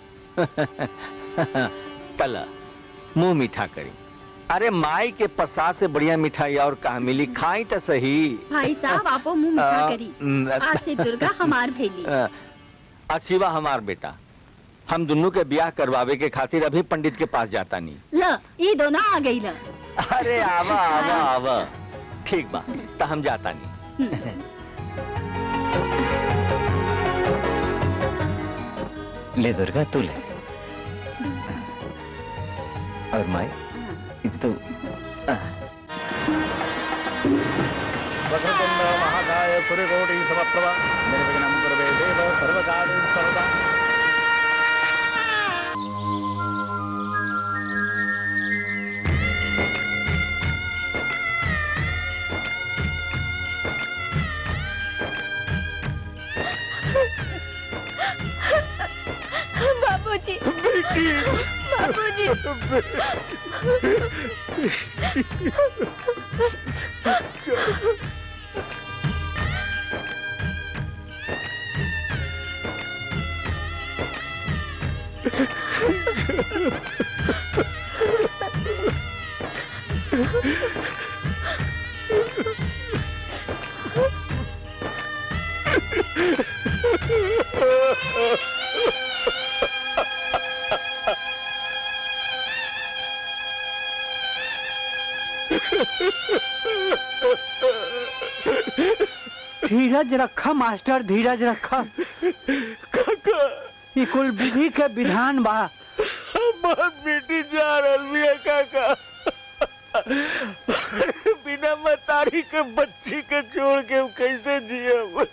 तला मुंह मीठा करी। अरे माई के प्रसाद से बढ़िया मिठाई और कहाँ मिली? खाई तो सही। भाई साहब आपो मुंह मीठा करी। आज से दुर्गा हमार भेली। शिवा हमार बेटा। हम दोनों के ब्याह करवावे के खातिर अभी पंडित के पास जाता नहीं। ल ये दोनों आ गई ल। अरे आवा आवा आवा। ठीक बा, तो हम जाता नहीं। ले दुर्गा तू ले। और माई तू। वक्रतुंड महाकाय सूर्यकोटि समप्रभा निर्विघ्नं कुरु देव सर्वकार्येषु सर्वदा। बाबूजी, बाबूजी। धीरज रखा मास्टर, धीरज रखा। ये कुल विधि के विधान बा। हमार बेटी जा रही है काका। बिना मतारी के बच्ची के छोड़ के हम कैसे जियब?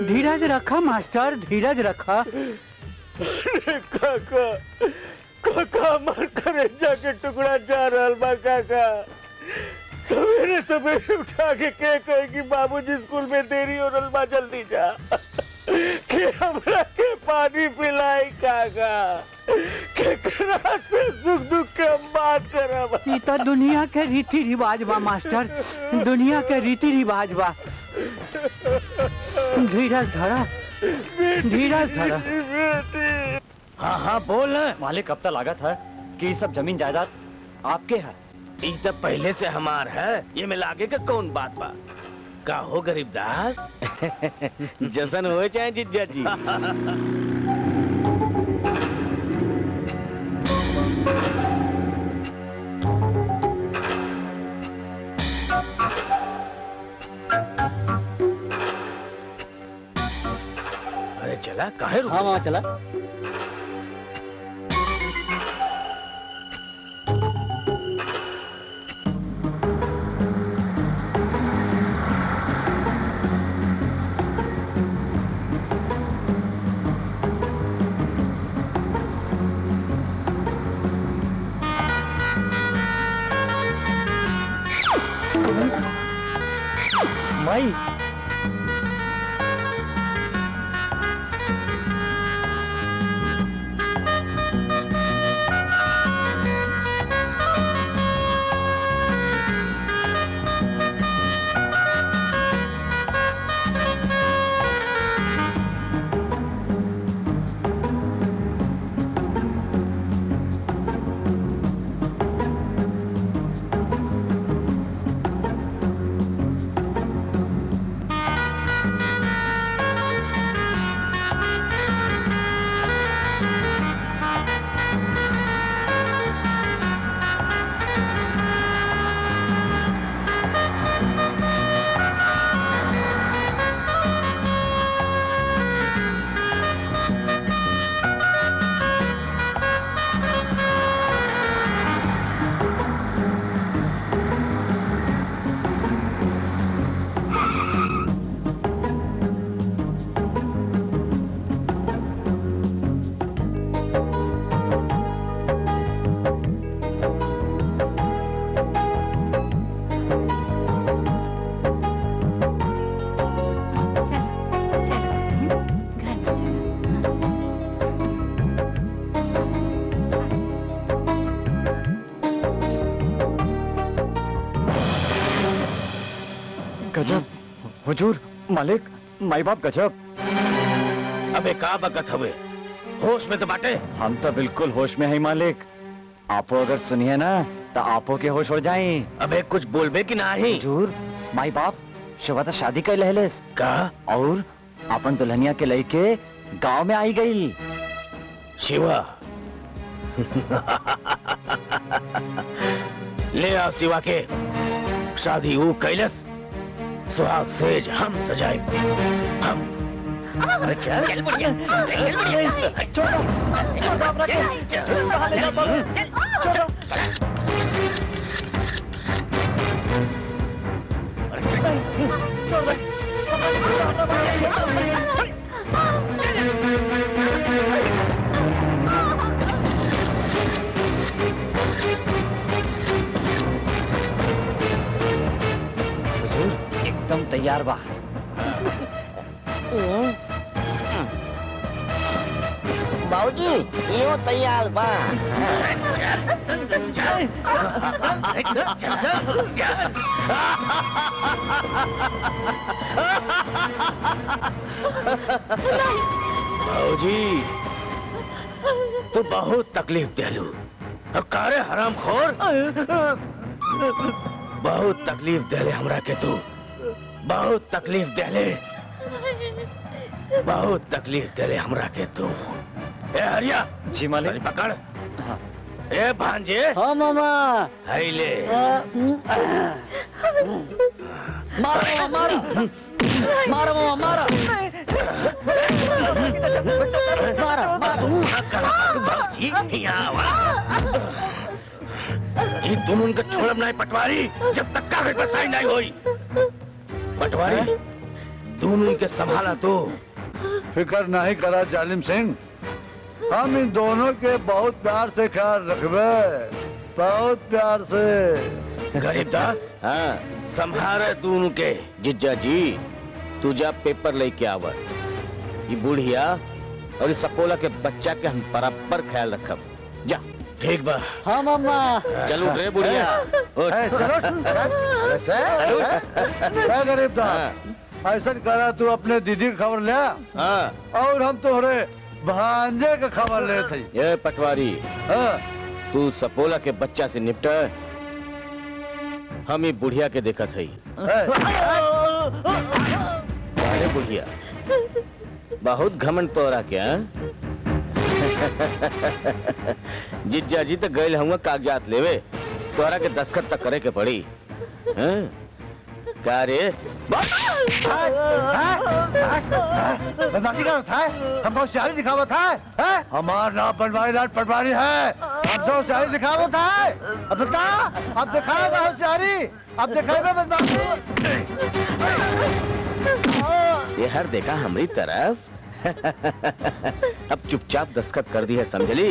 धीरज रखा मास्टर, धीरज रखा। काका काका हमार करेजा के टुकड़ा जा रहा बा काका। सवेरे सवेरे उठा के कहे कि बाबूजी स्कूल में देरी हो रहा बा, जल्दी जा के हमरा के पानी पिलाई काका। केकरा से सुख दुख के हम बात करब? ई तो दुनिया के रीति रिवाज बा मास्टर, दुनिया के रीति रिवाज बा। धीरज धरा, धीरज धरा। हाँ हाँ बोल। मालिक अब तक लागत है कि ये सब जमीन जायदाद आपके है। ये तो पहले से हमार है, ये में लागे का कौन बात बा? का हो गरीबदास? जसन हो चाहे जिज्जा जी। अरे चला काहे रुक? हाँ वहाँ चला। माई गजब हुजूर, मालिक, माई बाप गजब। अबे का बकत हवे? होश में तो बाटे। हम तो बिल्कुल होश में है मालिक। आपो अगर सुनिए ना तो आपो के होश हो जाए। अबे कुछ बोलबे कि नहीं? हुजूर, माई बाप शिवा तो शादी कर लहलेस का और अपन दुल्हनिया के लइके गांव में आई गई। शिवा ले आओ शिवा के। शादी वो कैलस, सुहाग सेज हम सजाए। हम अरे चल चल बढ़िया, चल बढ़िया। छोड़ो एकदम तैयार बा। बाबूजी यो तैयार बा। भाऊजी तू बहुत तकलीफ देलू और कारे हराम खोर बहुत तकलीफ देले हमरा के। तू बहुत तकलीफ देले, बहुत तकलीफ देले हमरा के। तू ए हरिया जी मालिक। पकड़। हाँ। ए भांजे। हाँ मामा। हाय ले। मारो मारो मारो मामा मारो। ये दोनों का छोड़ब नहीं पटवारी, जब तक कागज पर साइन नहीं हुई। पटवारी दोनों के संभाला तो। फिक्र नहीं करा जालिम सिंह, हम इन दोनों के बहुत प्यार से ख्याल रखबे, बहुत प्यार से। गरीबदास हाँ संभाले दोनों के। जिज्जा जी तू जा पेपर लेके आवा। ये बुढ़िया और इस सपोला के बच्चा के हम बराबर ख्याल रखब। जा। ठीक बा। हाँ मामा। चलो रे बुढ़िया। चलो चलो गरीबदास, ऐसा करा तू अपने दीदी की खबर ले, और हम तोहरे भांजे का खबर ले थे। ये पटवारी तू सपोला के बच्चा से निपटा, हम ही बुढ़िया के देखा थी। अरे बुढ़िया बहुत घमंड तोरा क्या? जिज्जा जी तो गए हुआ कागजात लेवे, तोरा के दस्तखत तक करे के पड़ी। क्या रे बदमाशी कर था, हमको होशियारी दिखावा था। हमारा नाम बनवारी लाल पटवारी है, हमसे होशियारी दिखावा था। अब बता, अब दिखाएगा होशियारी, अब दिखाएगा बदमाशी। ये हर देखा हमारी तरफ। अब चुपचाप दस्तखत कर दी है, समझली?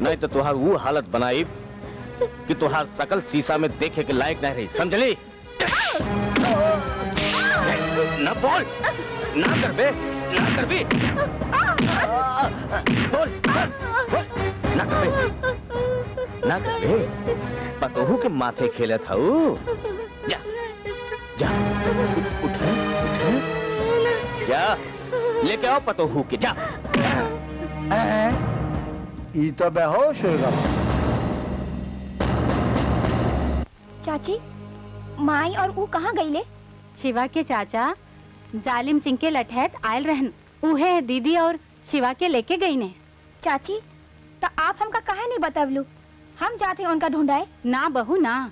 नहीं तो तुहार वो हालत बनाई कि तुहार शकल शीशा में देखे के लायक नहीं रही, समझली? न बोल, ना कर बे, ना कर बे। बोल, बोल, ना कर बे, ना कर बे। पतोहू के माथे खेले था वो। जा, जा, उठ, जा, लेके आओ पतोहू के, जा। ये तो बेहोश होगा। चाची, माई और वो कहाँ गई ले? शिवा के चाचा जालिम सिंह के लठैत आयल रहन, उहे दीदी और शिवा के लेके गई ने। चाची, तो आप हमका कहा नहीं बतावलू? हम जाते उनका ढूंढाए। ना बहू ना,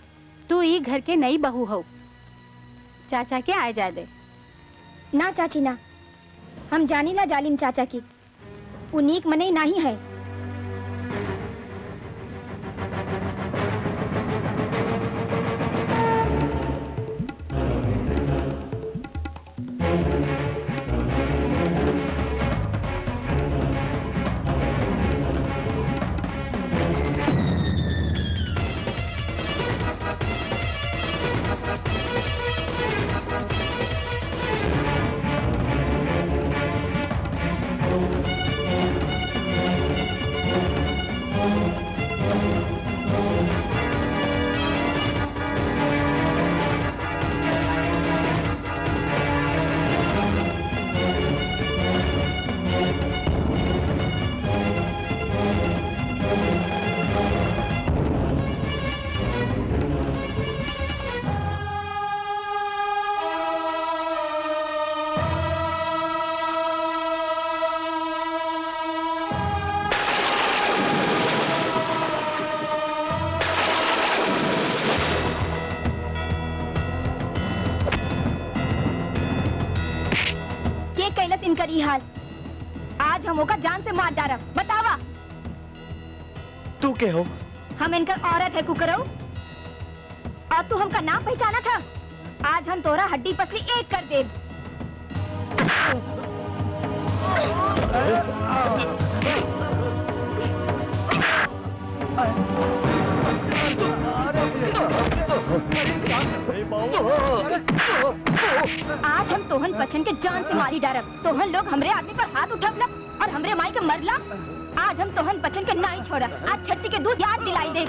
तू ई घर के नई बहू हो, चाचा के आए जा दे। ना चाची ना, हम जानी ला जालिम चाचा की, उनीक मने नहीं है। इनकरी हाल आज हम ओका जान से मार डारा। बतावा तू के हो? हम इनकर औरत है कुकरो, और तू हमका नाम पहचाना था? आज हम तोरा हड्डी पसली एक कर दे। आज हम तोहन बचन के जान से मारी डारब। तोहन लोग हमरे आदमी पर हाथ उठवला और हमरे माई के मरला। आज हम तोहन बचन के नहीं छोड़ा। आज छट्टी के दूध याद दिलाई दे।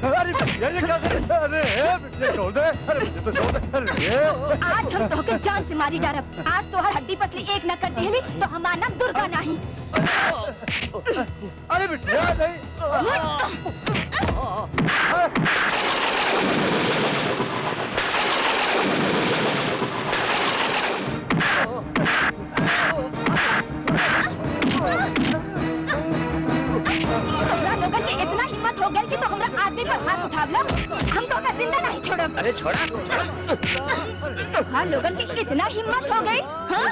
अरे ये क्या कर रहे? अरे छोड़ दे, अरे तो छोड़ दे। अरे आज हम तोहके जान से मारी डारब। आज तोहर हड्डी पसली एक न कर देली तो हमार नाम दुर्गा नहीं। अरे बिटिया नहीं। तोके इतना हिम्मत हो गई कि तो हमरा आदमी पर हाथ उठावला। हम तो का जिंदा नहीं छोड़ब। अरे छोड़ा तोहार लोगन के इतना हिम्मत हो गई, हाँ?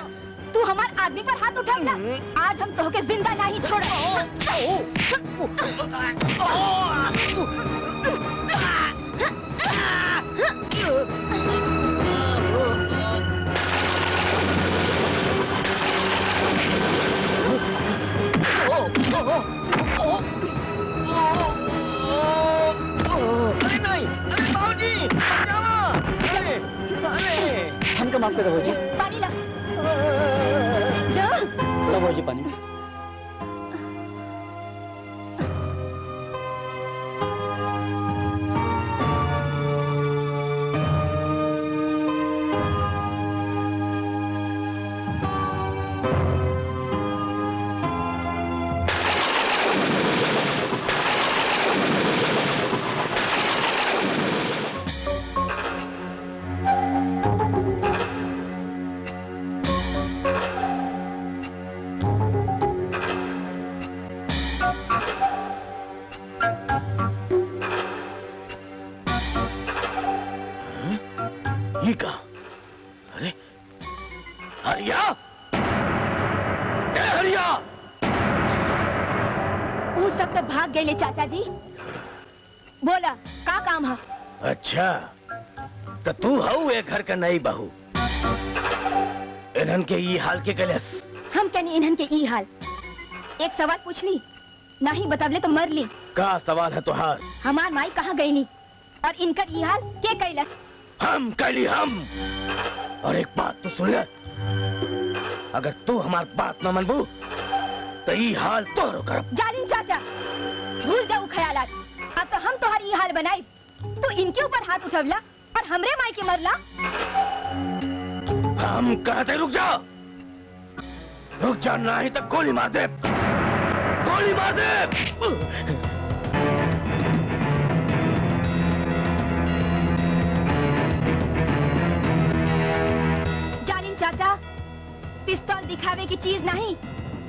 तू हमार आदमी पर हाथ उठावला। आज हम तोहके जिंदा नहीं छोड़ब। अरे नहीं, अरे बाबूजी, हमको माफ करो भौजी। पानी ला। जा। लो भौजी पानी। ये का? अरे हरिया, हरिया! वो सब तो भाग गए ले चाचा जी। बोला का काम है? अच्छा, तो तू हऊ एक घर का नई बहू। इन्हन के ये हाल के कलस। हम कनी इन्हन के ई हाल। एक सवाल पूछ ली, नहीं बतवले तो मर ली। का सवाल है तुहार? हमार माई कहाँ गई ली और इनकर ई हाल के कैलस? हम कैली हम। और एक बात तो सुन ले, अगर तू हमार बात न मनबू तो ई हाल तोहरो करब। जालिम चाचा, भूल जाऊ ख्यालात। अब तो हम तोहर ई हाल बनाई, तू इनके ऊपर हाथ उठवला और हमरे माई के मरला। हम कहते रुक जा, रुक जा, नहीं तो गोली मार दे, गोली मार दे। जालिम चाचा, पिस्तौल दिखावे की चीज नहीं,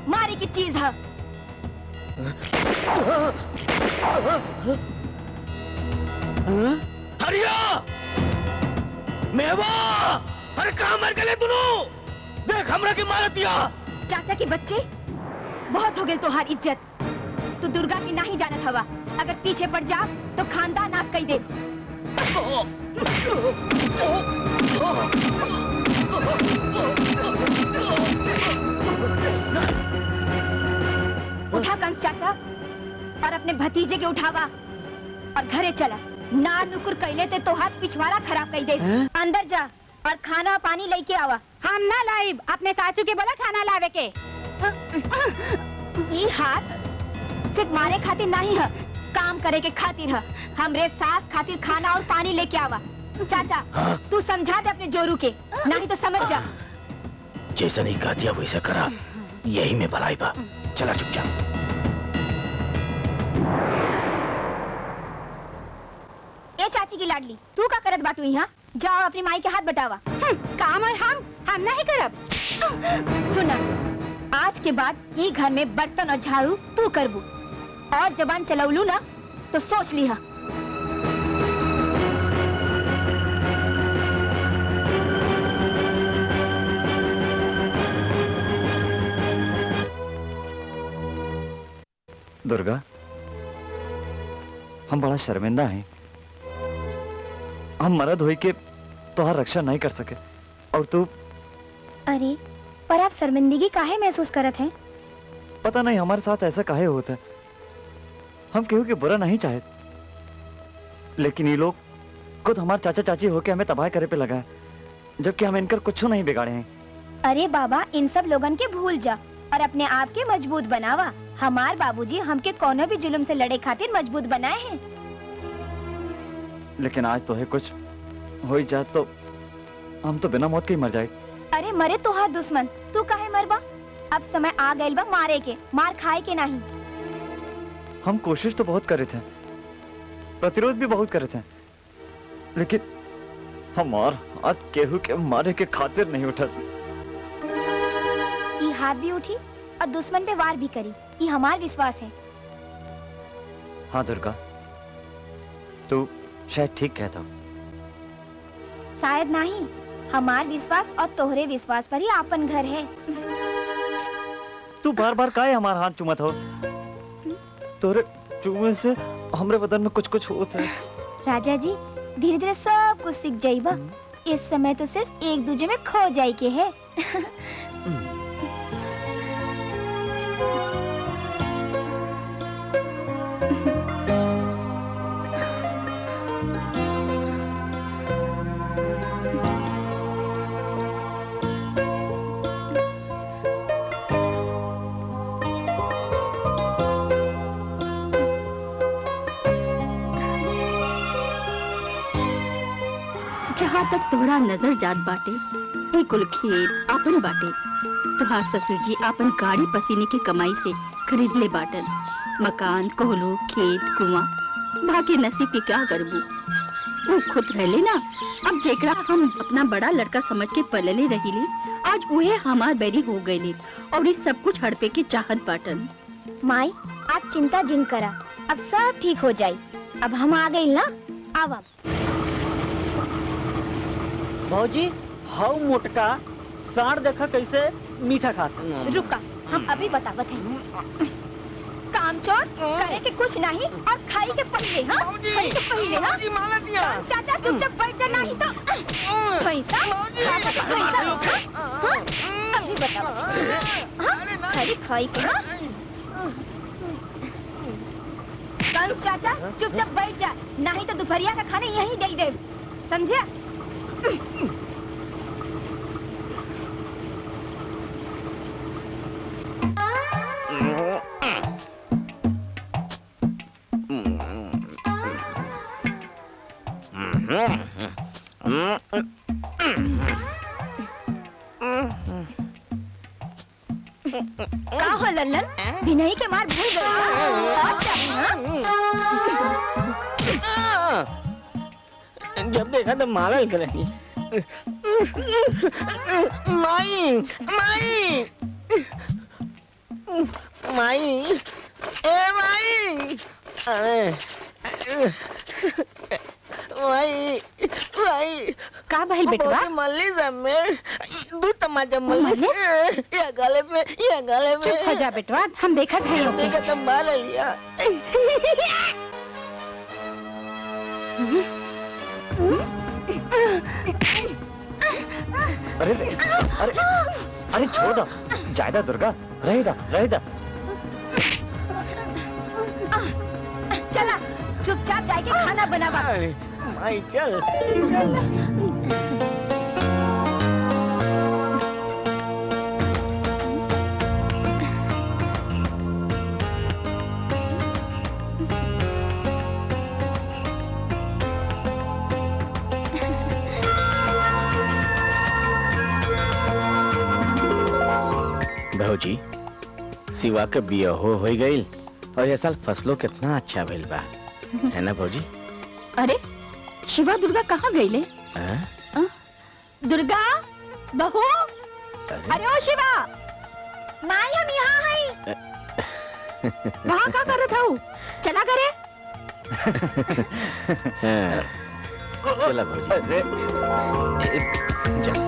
मारे की चीज है। हरिया, मेवा, अरे कहाँ मर गए दोनों? देख हमरा की मारत दिया। चाचा के बच्चे, बहुत हो गए तोहार इज्जत। तू दुर्गा की नहीं जानत हवा, अगर पीछे पड़ जा तो खानदान नाश कर दे। उठा कंस चाचा और अपने भतीजे के उठावा और घरे चला। नार नुकुर कैले ते तो हाथ पिछवाड़ा खराब कर दे। अंदर जा और खाना पानी लेके आवा। हम ना लाइब, अपने सासू के बोला खाना लावे के। ये हाथ सिर्फ मारे खातिर नहीं है, काम करे के खातिर है। हमरे सास खातिर खाना और पानी लेके आवा। चाचा, तू समझा दे अपने जोरू के, नहीं तो समझ जा। जैसा नहीं कह दिया वैसा करा, यही में भलाई बा। चला चुपचाप। ए चाची की लाडली, तू का करत बाटू यहाँ? जाओ अपनी माई के हाथ बटावा। काम और हम नहीं करब। सुना, आज के बाद ये घर में बर्तन और झाड़ू तू करबू, और जबान चलौलू ना तो सोच लिहा। दुर्गा, हम बड़ा शर्मिंदा हैं। हम मर्द होई के तोहार रक्षा नहीं कर सके, और तू। अरे पर आप शर्मिंदगी काहे महसूस करत हैं? पता नहीं हमारे साथ ऐसा काहे होता है। हम केहू के बुरा नहीं चाहे, लेकिन ये लोग खुद हमारे चाचा चाची होके हमें तबाह करे पे लगा है, जबकि हम इनकर कुछ नहीं बिगाड़े हैं। अरे बाबा, इन सब लोगन के भूल जा और अपने आप के मजबूत बनावा। हमार बाबूजी हमके कोनो भी जुल्म से लड़े खातिर मजबूत बनाए हैं। लेकिन आज तो है कुछ हो जा तो हम तो बिना मौत के ही मर जाए। अरे मरे तोहार दुश्मन, तू काहे मरबा? अब समय आ गइल बा मारे के, मार खाए के नहीं। हम कोशिश तो बहुत करे थे, प्रतिरोध भी बहुत करे थे, लेकिन हमार हाथ केहू के मारे के खातिर नहीं उठत। ये हाथ भी उठी और दुश्मन पे वार भी करी, ये हमार विश्वास है। हाँ दुर्गा, तू शायद ठीक कहता हो। शायद नहीं, हमार विश्वास और तोहरे विश्वास पर ही आपन घर है। तू बार बार काहे हमारा हाथ चुमत हो? तोरे चुमे से हमरे बदन में कुछ कुछ होता है। राजा जी धीरे धीरे सब कुछ सीख जाइबा। इस समय तो सिर्फ एक दूजे में खो जाए के है। जहाँ तक तोहरा नजर जात बाटे, ए कुल खेत आपन बाटे। तुहार ससुर जी आपन गाड़ी पसीने की कमाई से खरीद ले बाटन। मकान, कोहलो, खेत, कुआं, बाकी नसीब के क्या करबू? वो खुद रहले ना। अब जेकरा हम अपना बड़ा लड़का समझ के पलले रहीले, आज उहे हमार बैरी हो गईले और ये सब कुछ हड़पे के चाहत बाटन। माई आप चिंता जिन करा, अब सब ठीक हो जाई। अब हम आ गए ना, आवा। भौजी हाउ मोटका साढ़ देखा कैसे मीठा खाता। रुका, हम अभी बतावत हैं। काम चोर करे के कुछ नहीं और खाई के पहले, हाँ खाई के पहले, हाँ चाचा चुपचाप बैठ जा, नहीं तो पैसा हाँ अभी बताओ। हाँ खाली खाई के, हाँ कंस चाचा चुपचाप बैठ जा, नहीं तो दोपहरिया का खाना यहीं दे दे, समझे? का हो लल्लन, विनय के मार भूल गए? और चाहिए, हाँ? जब देखा तो मारा ही करेंगी। माई माई माई ए माई माई माई का भाई बेटवा? मल्ली सब में दो तमाचा मल्ली ये गले में, ये गले में। चुप हो जा बेटवा, हम देखत हैं। देखा तो मार लिया। अरे अरे अरे छोड़ दो, जायदा दुर्गा, रहेगा रहेगा। चला चुपचाप जाके खाना बनावा। माई चल। भौजी सिवा के बिया हो गई और ये साल फसलों कितना अच्छा भइल बा, है ना भौजी? अरे शिवा दुर्गा कहाँ गई ले? दुर्गा बहू, अरे ओ शिवा, माई हम यहाँ हैं। वहाँ क्या कर रहा था? चला करे। चला भौजी, चल।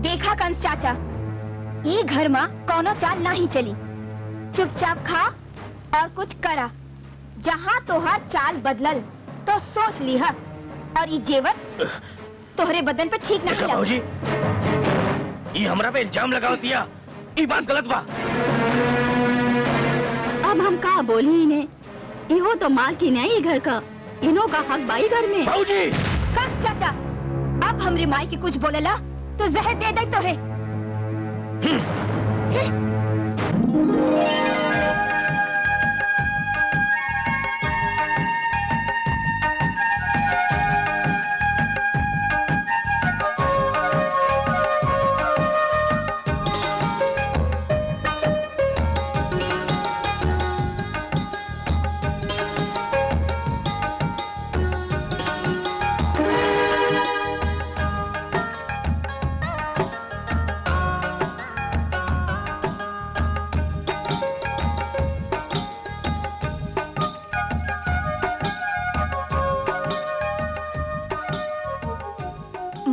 देखा कंस चाचा, ये घर में कोनो चाल नहीं चली। चुपचाप खा और कुछ करा। जहाँ तोहार चाल बदलल तो सोच लिहा, और ये जेवर तोहरे बदन पर ठीक नहीं लगा। भौजी ये हमरा पे इल्जाम लगाओ दिया, ये बात गलत बा। अब हम का बोली इन्हें? इहो तो माल की नहीं घर का, इन्हों का हक बाई घर में। भौजी कंस चाचा, अब हमरे माई की कुछ बोलेला तो जहर दे दे तो है।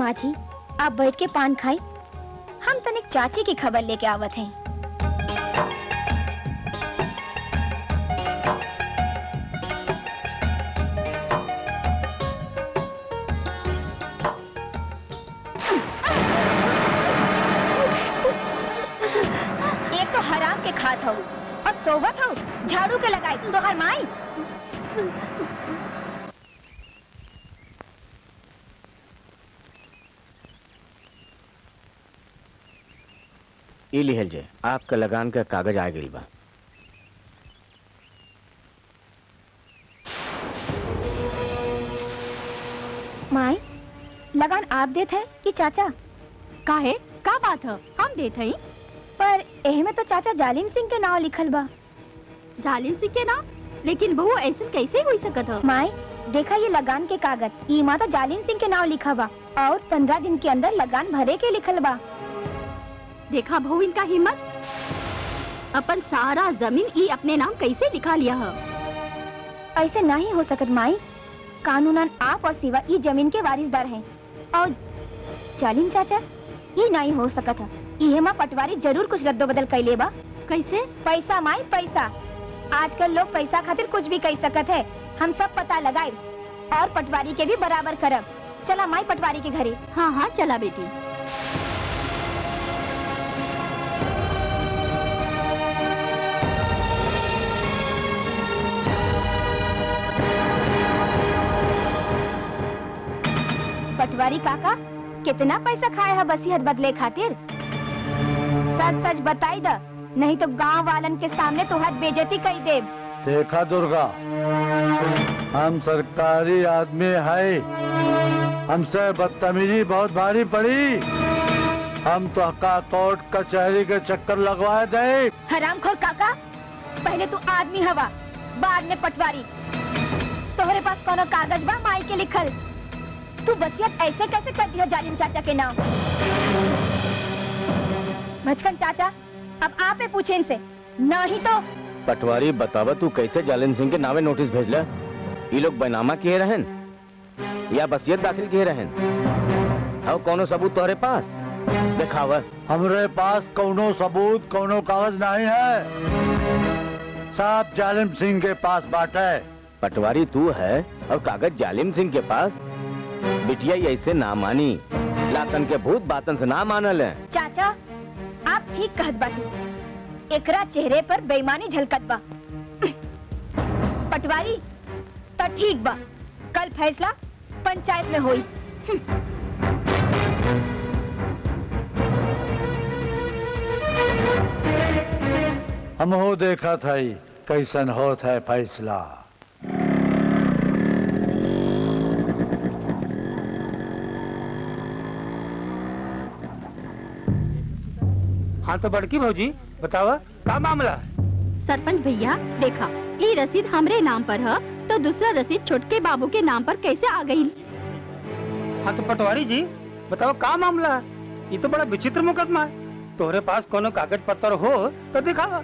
माँ जी, आप बैठ के पान खाई, हम तनिक चाची की खबर लेके आवत हैं। एक तो हराम के खात हो और सोवत हो, झाड़ू के लगाई तो हर माई। ई लिहल जे आपका लगान का कागज आ गई बा। माई, लगान आप देत है कि चाचा? का है? का बात है? हम देत हई। पर एह में तो चाचा जालिम सिंह के नाम लिखल बा। जालिम सिंह के नाम? लेकिन बहू ऐसा कैसे हो सकत है? माई, देखा ये लगान के कागज, ई माँ तो जालिम सिंह के नाम लिखा बा और 15 दिन के अंदर लगान भरे के लिखल बा। देखा बहू इनका हिम्मत, अपन सारा जमीन ई अपने नाम कैसे लिखा लिया है? ऐसे नहीं हो सकत माई, कानूनन आप और सिवा ई जमीन के वारिसदार हैं और जालिम चाचा ये नहीं हो सकत है। ये माँ पटवारी जरूर कुछ रद्दो बदल कर ले बा। कैसे? पैसा माई, पैसा। आजकल लोग पैसा खातिर कुछ भी कह सकत है। हम सब पता लगाए और पटवारी के भी बराबर करब। चला माई पटवारी के घरे। हाँ हाँ चला बेटी। पटवारी काका, कितना पैसा खाए है वसीयत बदले खातिर? सच सच बताई द, नहीं तो गांव वालन के सामने तुहार बेइज्जती कई देब। देखा दुर्गा, हम सरकारी आदमी है, हमसे बदतमीजी बहुत भारी पड़ी। हम तो का कोर्ट कचहरी के चक्कर लगवा दे। हरामखोर काका, पहले तू आदमी हवा, बाद में पटवारी। तोहरे पास कोनो कागज बा माई के लिखल? तू वसीयत ऐसे कैसे कर दिया जालिम चाचा के नाम? बचकन चाचा, अब आप ही पूछे इनसे, नहीं तो। पटवारी बतावा, तू कैसे जालिम सिंह के नामे नोटिस भेजला? ये लोग बैनामा किए रहन या वसीयत दाखिल किए रहन? और कोनो सबूत तोहरे पास दिखावा? हमरे पास कोनो सबूत, कोनो कागज नहीं है, सब जालिम सिंह के पास बाटे। पटवारी तू है और कागज जालिम सिंह के पास? बिटिया ऐसे ना मानी, लातन के भूत बातन से ना मानल है। चाचा, आप ठीक कहत बाटी, एकरा चेहरे पर बेईमानी झलकत बा। पटवारी तो ठीक बा, कल फैसला पंचायत में होई। हम हो देखा था कैसन होत है फैसला। हाँ तो बड़की भौजी बतावा, क्या मामला है? सरपंच भैया देखा, ये रसीद हमरे नाम पर है तो दूसरा रसीद छोटके बाबू के नाम पर कैसे आ गई? हाँ तो पटवारी जी बताओ, क्या मामला है? ये तो बड़ा विचित्र मुकदमा है। तोहरे पास कोनो कागज पत्र हो तो दिखावा।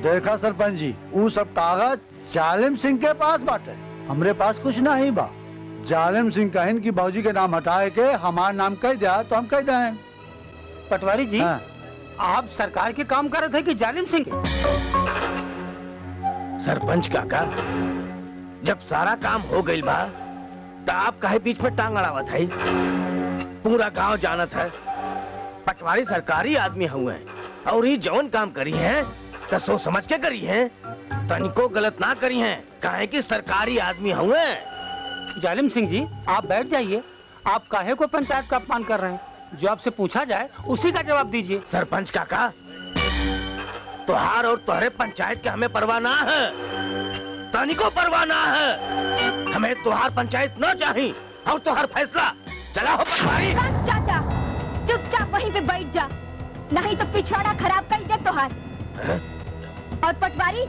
देखा सरपंच जी, वो सब कागज जालिम सिंह के पास बाटे, हमरे पास कुछ नहीं बा। जालिम सिंह कहन की भौजी के नाम हटाए के हमार नाम कह दिया तो हम कह दें। पटवारी जी, हाँ। आप सरकार के काम कर रहे थे कि जालिम सिंह के? सरपंच काका, जब सारा काम हो गई बा तो आप काहे बीच में टांग अड़ावत है? पूरा गांव जानत है पटवारी सरकारी आदमी हुए और ये जौन काम करी है तो सोच समझ के करी है, तनिको गलत ना करी है, काहे कि सरकारी आदमी हुए। जालिम सिंह जी आप बैठ जाइए। आप काहे को पंचायत का अपमान कर रहे हैं? जो आपसे पूछा जाए उसी का जवाब दीजिए। सरपंच काका, तुहार और तुम्हारे पंचायत के हमें परवाह ना है, तनिको परवाह ना है। हमें तुहार पंचायत न चाहिए और तुहार फैसला। चला हो पटवारी। चाचा चुपचाप वहीं पे बैठ जा, नहीं तो पिछवाड़ा खराब कर दे तुहार। और पटवारी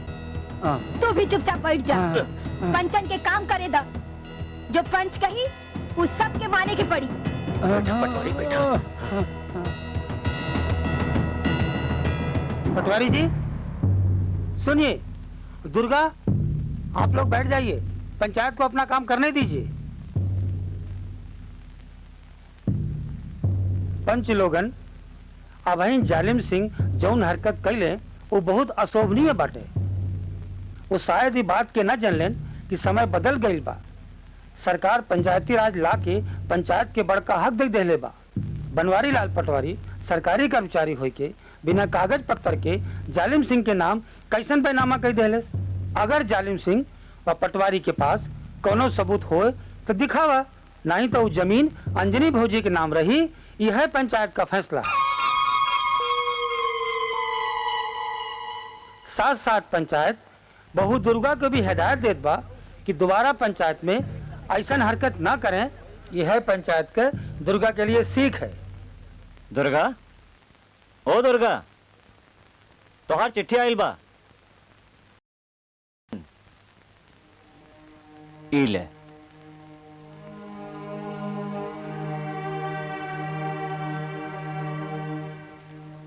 तू भी चुपचाप बैठ जा, पंचन के काम करे दा। जो पंच कही उस सब के माने के पड़ी। पटवारी बैठा। पटवारी जी सुनिए, दुर्गा आप लोग बैठ जाइए, पंचायत को अपना काम करने दीजिए। पंच लोगन अब जालिम सिंह जौन हरकत कैले वो बहुत अशोभनीय बाटे। वो शायद ही बात के न जानलेन कि समय बदल गई बा। सरकार पंचायती राज ला के पंचायत के बड़का हक दे देले बा। बनवारी लाल पटवारी सरकारी कर्मचारी होय के बिना कागज पत्तर के जालिम सिंह के नाम कैसन बैनामा कह देले। अगर जालिम सिंह व पटवारी के पास कोनो सबूत हो तो दिखावा, नहीं तो वो जमीन अंजनी भौजी के नाम रही। यह है पंचायत का फैसला। साथ साथ पंचायत बहू दुर्गा को भी हिदायत देत बा कि दोबारा पंचायत में ऐसा हरकत ना करें। यह है पंचायत के दुर्गा के लिए सीख है। दुर्गा, ओ दुर्गा, तोहार चिट्ठी आइल बा। ई ले।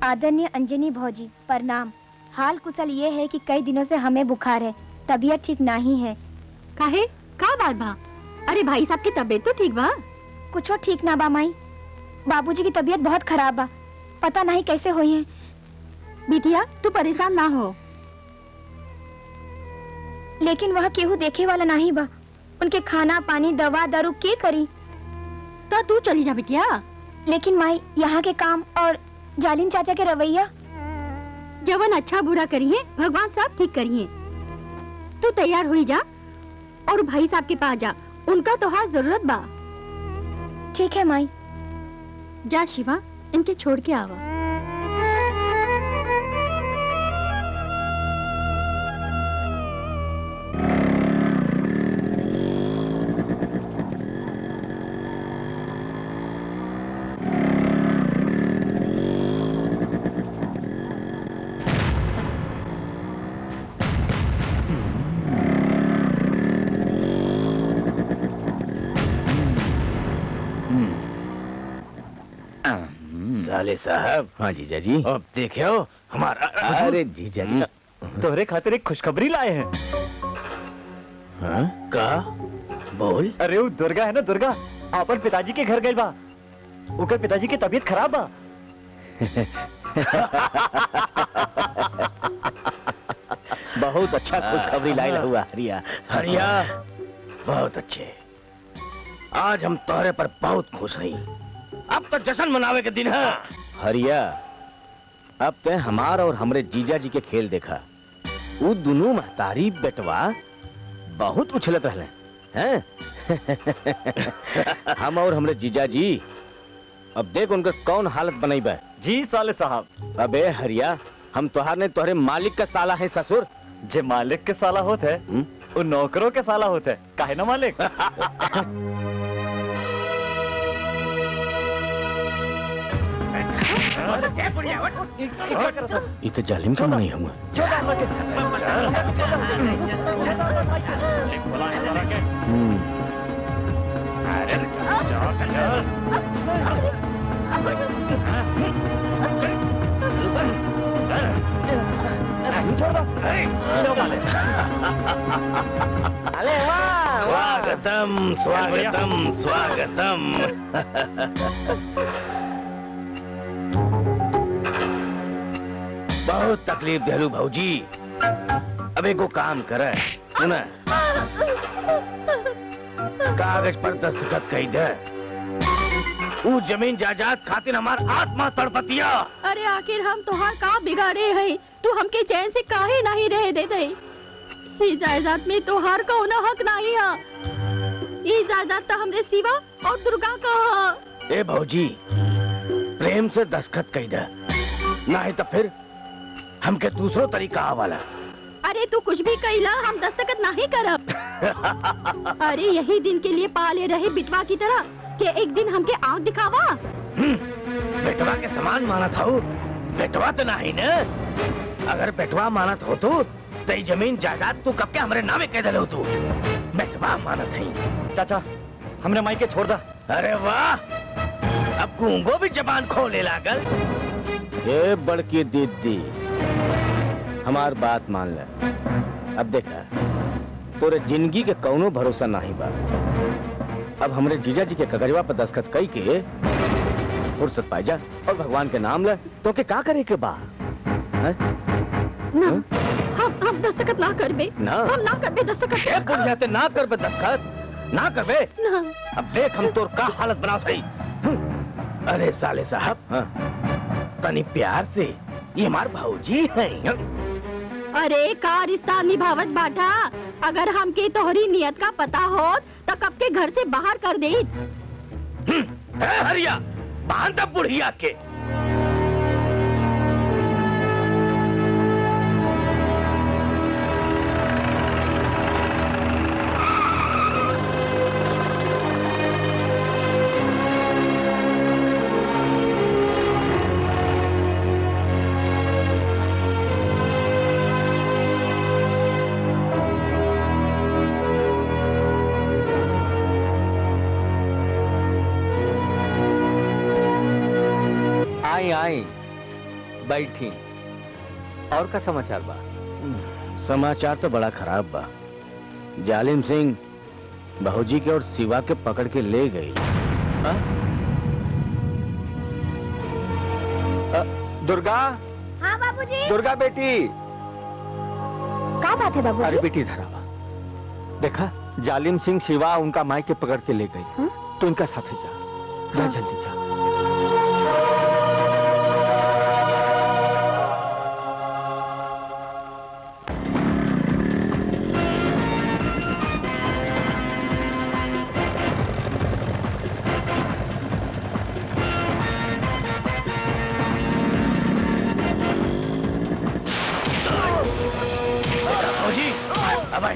आदरणीय अंजनी भौजी प्रणाम। हाल कुशल ये है कि कई दिनों से हमें बुखार है, तबीयत ठीक नहीं है। काहे का बात बा? अरे भाई साहब की तबीयत तो ठीक बा? कुछो ठीक ना बा माई, बाबूजी की तबीयत बहुत खराब बा, पता नहीं कैसे हुई है। बिटिया तू परेशान ना हो। लेकिन वह केहू देखे वाला नहीं बा। उनके खाना पानी दवा दारू के करी? तो तू चली जा बिटिया। लेकिन माई यहाँ के काम और जालिम चाचा के रवैया। जवन अच्छा बुरा करिए भगवान सब ठीक करिए। तू तैयार हो जा और भाई साहब के पास जा, उनका तो हाथ जरूरत बा। ठीक है माई। जा शिवा, इनके छोड़ के आवा। साले साहब। हाँ जीजा जी। अब देखो हमारा। अरे जीजा जी तोहरे खातिर एक खुशखबरी लाए हैं। हाँ? का बोल। अरे वो दुर्गा है ना, दुर्गा अपन पिताजी के घर गई बा। उनके पिताजी की तबीयत खराब बा। बहुत अच्छा खुशखबरी लाई हुआ हरिया। हरिया बहुत अच्छे। आज हम तोहरे पर बहुत खुश हैं। अब तो जश्न मनावे के दिन है। हरिया अब ते हमार और हमरे जीजा जी के खेल देखा। वो दोनों महतारी बेटवा बहुत उछलत रहले हैं। हम और हमरे जीजा जी अब देख उनका कौन हालत बनाई बा। जी साले साहब। अबे हरिया हम तोहार ने तोहरे मालिक का साला है ससुर। जे मालिक के साला होते है वो नौकरों के साला होते है, काहे ना मालिक। ये तो जालिम का नहीं हुआ। स्वागतम स्वागतम स्वागतम। बहुत तकलीफ देलू भौजी। अब एको काम करे सुना, कागज पर दस्तखत कही दे। वो जमीन जायदाद खातिर हमार आत्मा तड़पतिया। अरे आखिर हम तोहार का बिगाड़े है? तू हमके चैन से काहे नहीं रह देते? ई जायदाद में तोहार का होना हक नहीं है। ई जायदाद तो हमरे सिवा और दुर्गा का है। ए भौजी प्रेम से दस्तखत कही दे, नहीं तो फिर हमके दूसरो तरीका आवाला। अरे तू कुछ भी कहिला, हम दस्तखत नहीं करब। अरे यही दिन के लिए पाले रहे बिटवा की तरह कि एक दिन हमके आँख दिखावा। बेटवा के समान माना था। बेटवा तो नहीं न। अगर बेटवा मानत हो तो जमीन जायदाद तू कब के हमरे नामे कह दे तू। बेटवा मानत है। चाचा हमरे माई के छोड़ दा। अरे वाह, अब गूंगो भी जबान खोले लागल। ये बड़की दीदी हमार बात मान ले। अब देखा तोरे जिंदगी के कौनो भरोसा नहीं बा। अब हमरे जीजा जी के कागजवा पर दस्तखत कई के फुर्सत पाई जा और भगवान के नाम ले तो के का करे के बा हैं? ना हम दस्तखत ना करबे ना। हम ना करबे दस्तखत ए बुढ़िया ते ना करबे दस्तखत ना करबे ना। अब देख हम तोर का हालत बनाओ सही। अरे साले साहब हाँ। तनी प्यार से ये हमार भौजी हैं। अरे का रिश्ता निभावत बाटा अगर हमके तोहरी नियत का पता हो तो कब के घर से बाहर कर दे। हरिया बांध अब बुढ़िया के। आई बैठी और का समाचार बा? समाचार तो बड़ा खराब बा। जालिम सिंह बहूजी के और शिवा के पकड़ के ले गई। दुर्गा हाँ बाबूजी। दुर्गा बेटी। क्या बात है बाबूजी? अरे बेटी धरावा देखा जालिम सिंह शिवा उनका माई के पकड़ के ले गई। तो इनका साथे जा जल्दी जा।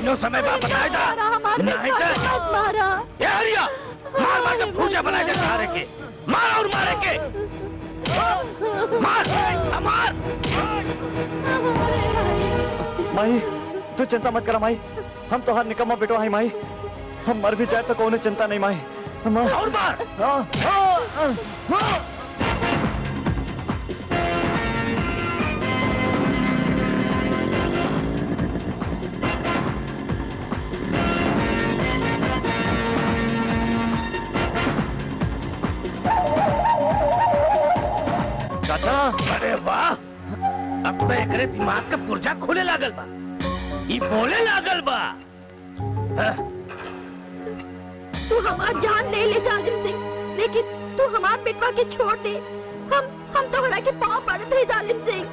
अब समय बाप बताएगा नहीं मारा हरिया मार मार के भूजा बनाए दे सारे के। मार और मारे के मार मार। माई तू चिंता मत कर माई हम तो हर निकम्मा बेटो है माई हम मर भी जाए तो कोई चिंता नहीं माई। और मार। चाचा अरे वाह अब तो एकरे दिमाग का पुर्जा खोले लागल बा। ई बोले लागल बा। तू हमार जान ले ले जालिम सिंह लेकिन तू हमार बेटवा के छोड़ दे। हम तोहरा के पांव पड़त है जालिम सिंह।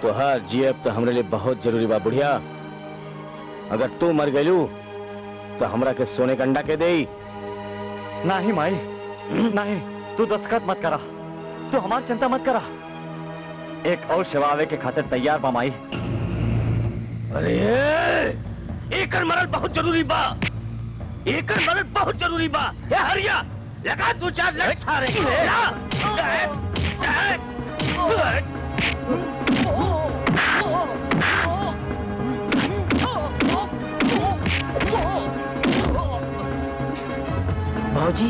तोहार जीएब तो हमरे लिए बहुत जरूरी बा बुढ़िया। अगर तू मर गयलू तो हमरा के सोने का अंडा के दे। नहीं माई नहीं तू दस्तखत मत करा तू हमारी चिंता मत करा। एक और शवावे के खातिर तैयार बा माई। अरे एकर मरल बहुत जरूरी बा। एकर मरल बहुत जरूरी बा। ए हरिया लगा दो चार लड़ सारे भौजी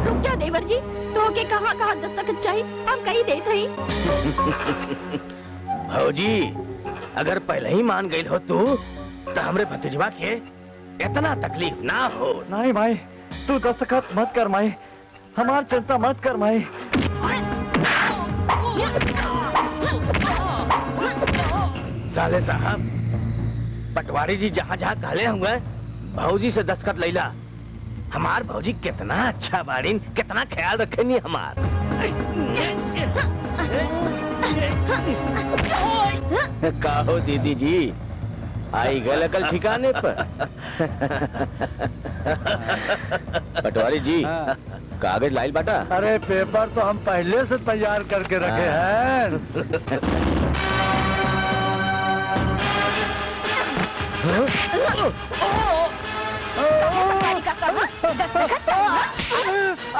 रुक जा देवर जी तो के कहाँ दस्तखत चाहिए हम कहीं दे थई। भौजी अगर पहले ही मान गई हो तू तो हमरे भतीजवा के इतना तकलीफ ना हो। नहीं माई तू दस्तखत मत कर माई हमार चिंता मत कर माई। साले साहब पटवारी जी जहाँ जहाँ कहले हुए भौजी से दस्तखत लैला। हमार भौजी कितना अच्छा बाड़ीन कितना ख्याल रखेनी हमार। काहो दीदी जी आई गल कल ठिकाने पर। पटवारी जी कागज लाइल बाटा। अरे पेपर तो हम पहले से तैयार करके रखे हैं। पटवारी का काम दस्तखत चाहिए।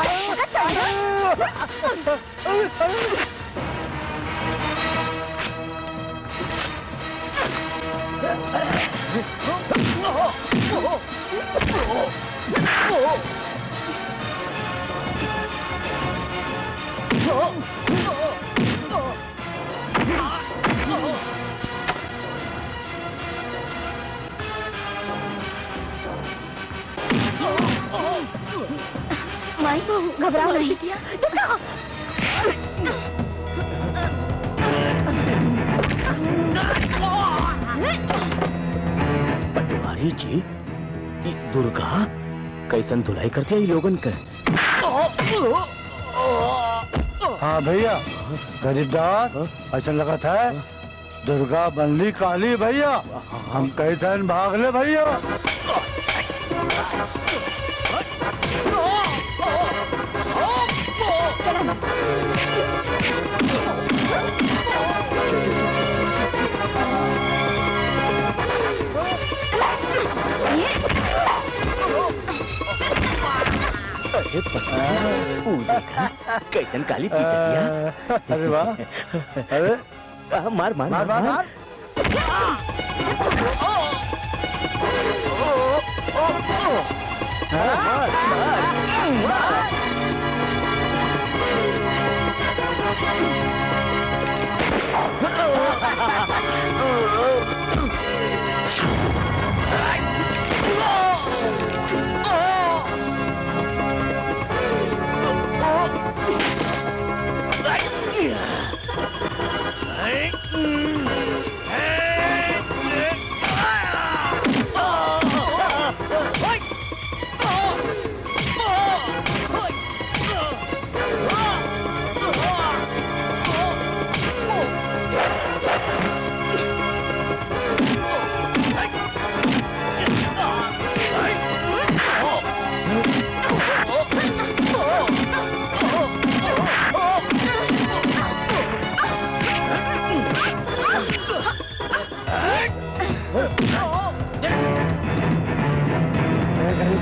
माई घबराओ नहीं बिटिया। पटवारी जी, दुर्गा कैसन धुलाई करते हैं लोगन के? हाँ भैया, गरीबदास ऐसा लगा था दुर्गा बनली काली भैया। हम कई दिन भाग ले भैया। कैसन काली पीटिया। अरे वाह, अरे मार मार मार मार, मार।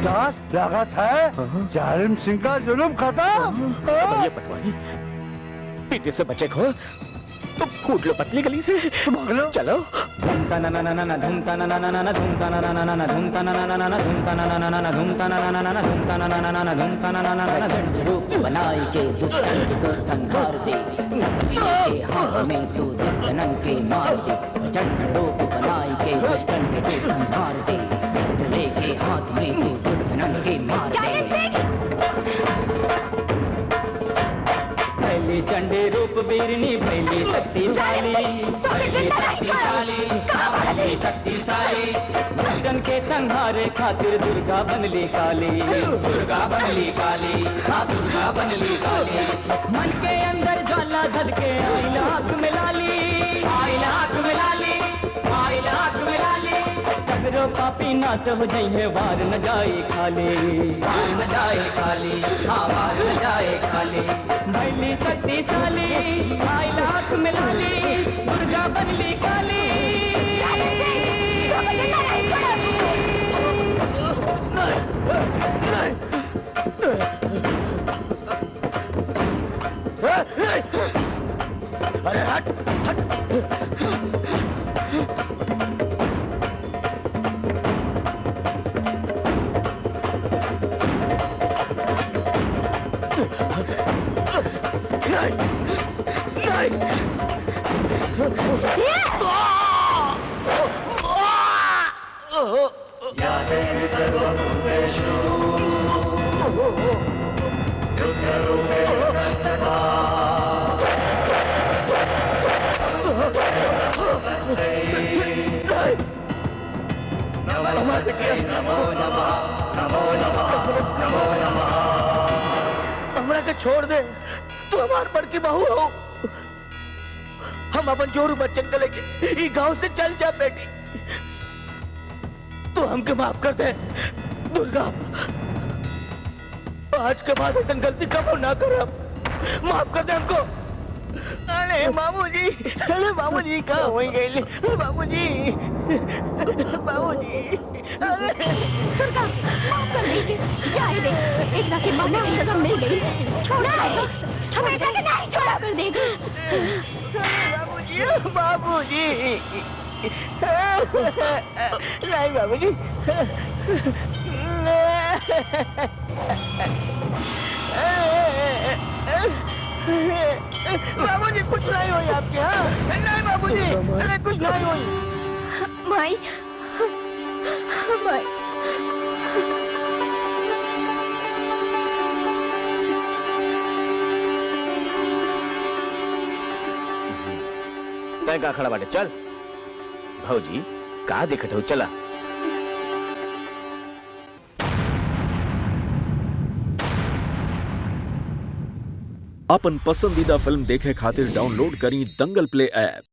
दास लागत है जालिम सिंह का जुल्म खत्म। पटवारी, पीटे से बचे खो तो फूट लो पतली गली से, भाग लो। चलो। धूमता ना ना ना ना धूमता ना ना ना ना धूमता ना ना ना ना धूमता ना ना ना ना धूमता ना ना ना ना धूमता ना ना ना ना धूमता ना ना ना ना धूमता ना ना ना ना रूप बनाई के दुष्टन को संहार दे, के हाथ में तू दुष्टन के मार दे, चंड रूप बनाई के दुष्टन के तू संहार दे, के हाथ में तू दुष्टन के मार दे। पहले चंडे रूप बीरनी पहले शक्तिशाली, पहले शक्तिशाली, पहले शक्तिशाली, दुष्टन के संहारे खातिर दुर्गा बनली काली, दुर्गा बनली काली, हाँ दुर्गा बनली काली। मन के अंदर ज्वाला धधके आई लाख मिला ली, आई लाख मिला ली, आई लाख मिला ली। सगरो पापी नाच हो जाइए वार न जाए खाली, वार न जाए खाली, हाँ वार न जाए खाली। भैली शक्तिशाली आई लाख मिला ली, दुर्गा बनली काली। अरे हट हट। या देवी सर्वभूतेषु युद्धरूपेण संस्थिता नमो नमः नमो नमः नमो नमः। हमरा के छोड़ दे, तू हमार बड़की बहू हो। हम अपन जोरू बच्चन के लेके गांव से चल जा बेटी। तू हमके माफ कर दे दुर्गा। आज के बाद ऐसा गलती कबो ना करब। माफ कर दे हमको। अरे बाबूजी, अरे बाबूजी कहाँ हो गए? बाबूजी, बाबूजी। दुर्गा माफ कर दीजिए, जाए दे। एक ना के माना सजा मिल गई। छोड़ा है, बेटा के नहीं छोड़ा कर देगा। बाबूजी, नहीं बाबूजी, बाबूजी कुछ नहीं हुई आपके यहाँ। नहीं बाबूजी, अरे कुछ नहीं हुई। माई, माई। तय का खड़ा बाटे, चल। भौजी कहा देखत हो, चला। अपन पसंदीदा फिल्म देखे खातिर डाउनलोड करी दंगल प्ले ऐप।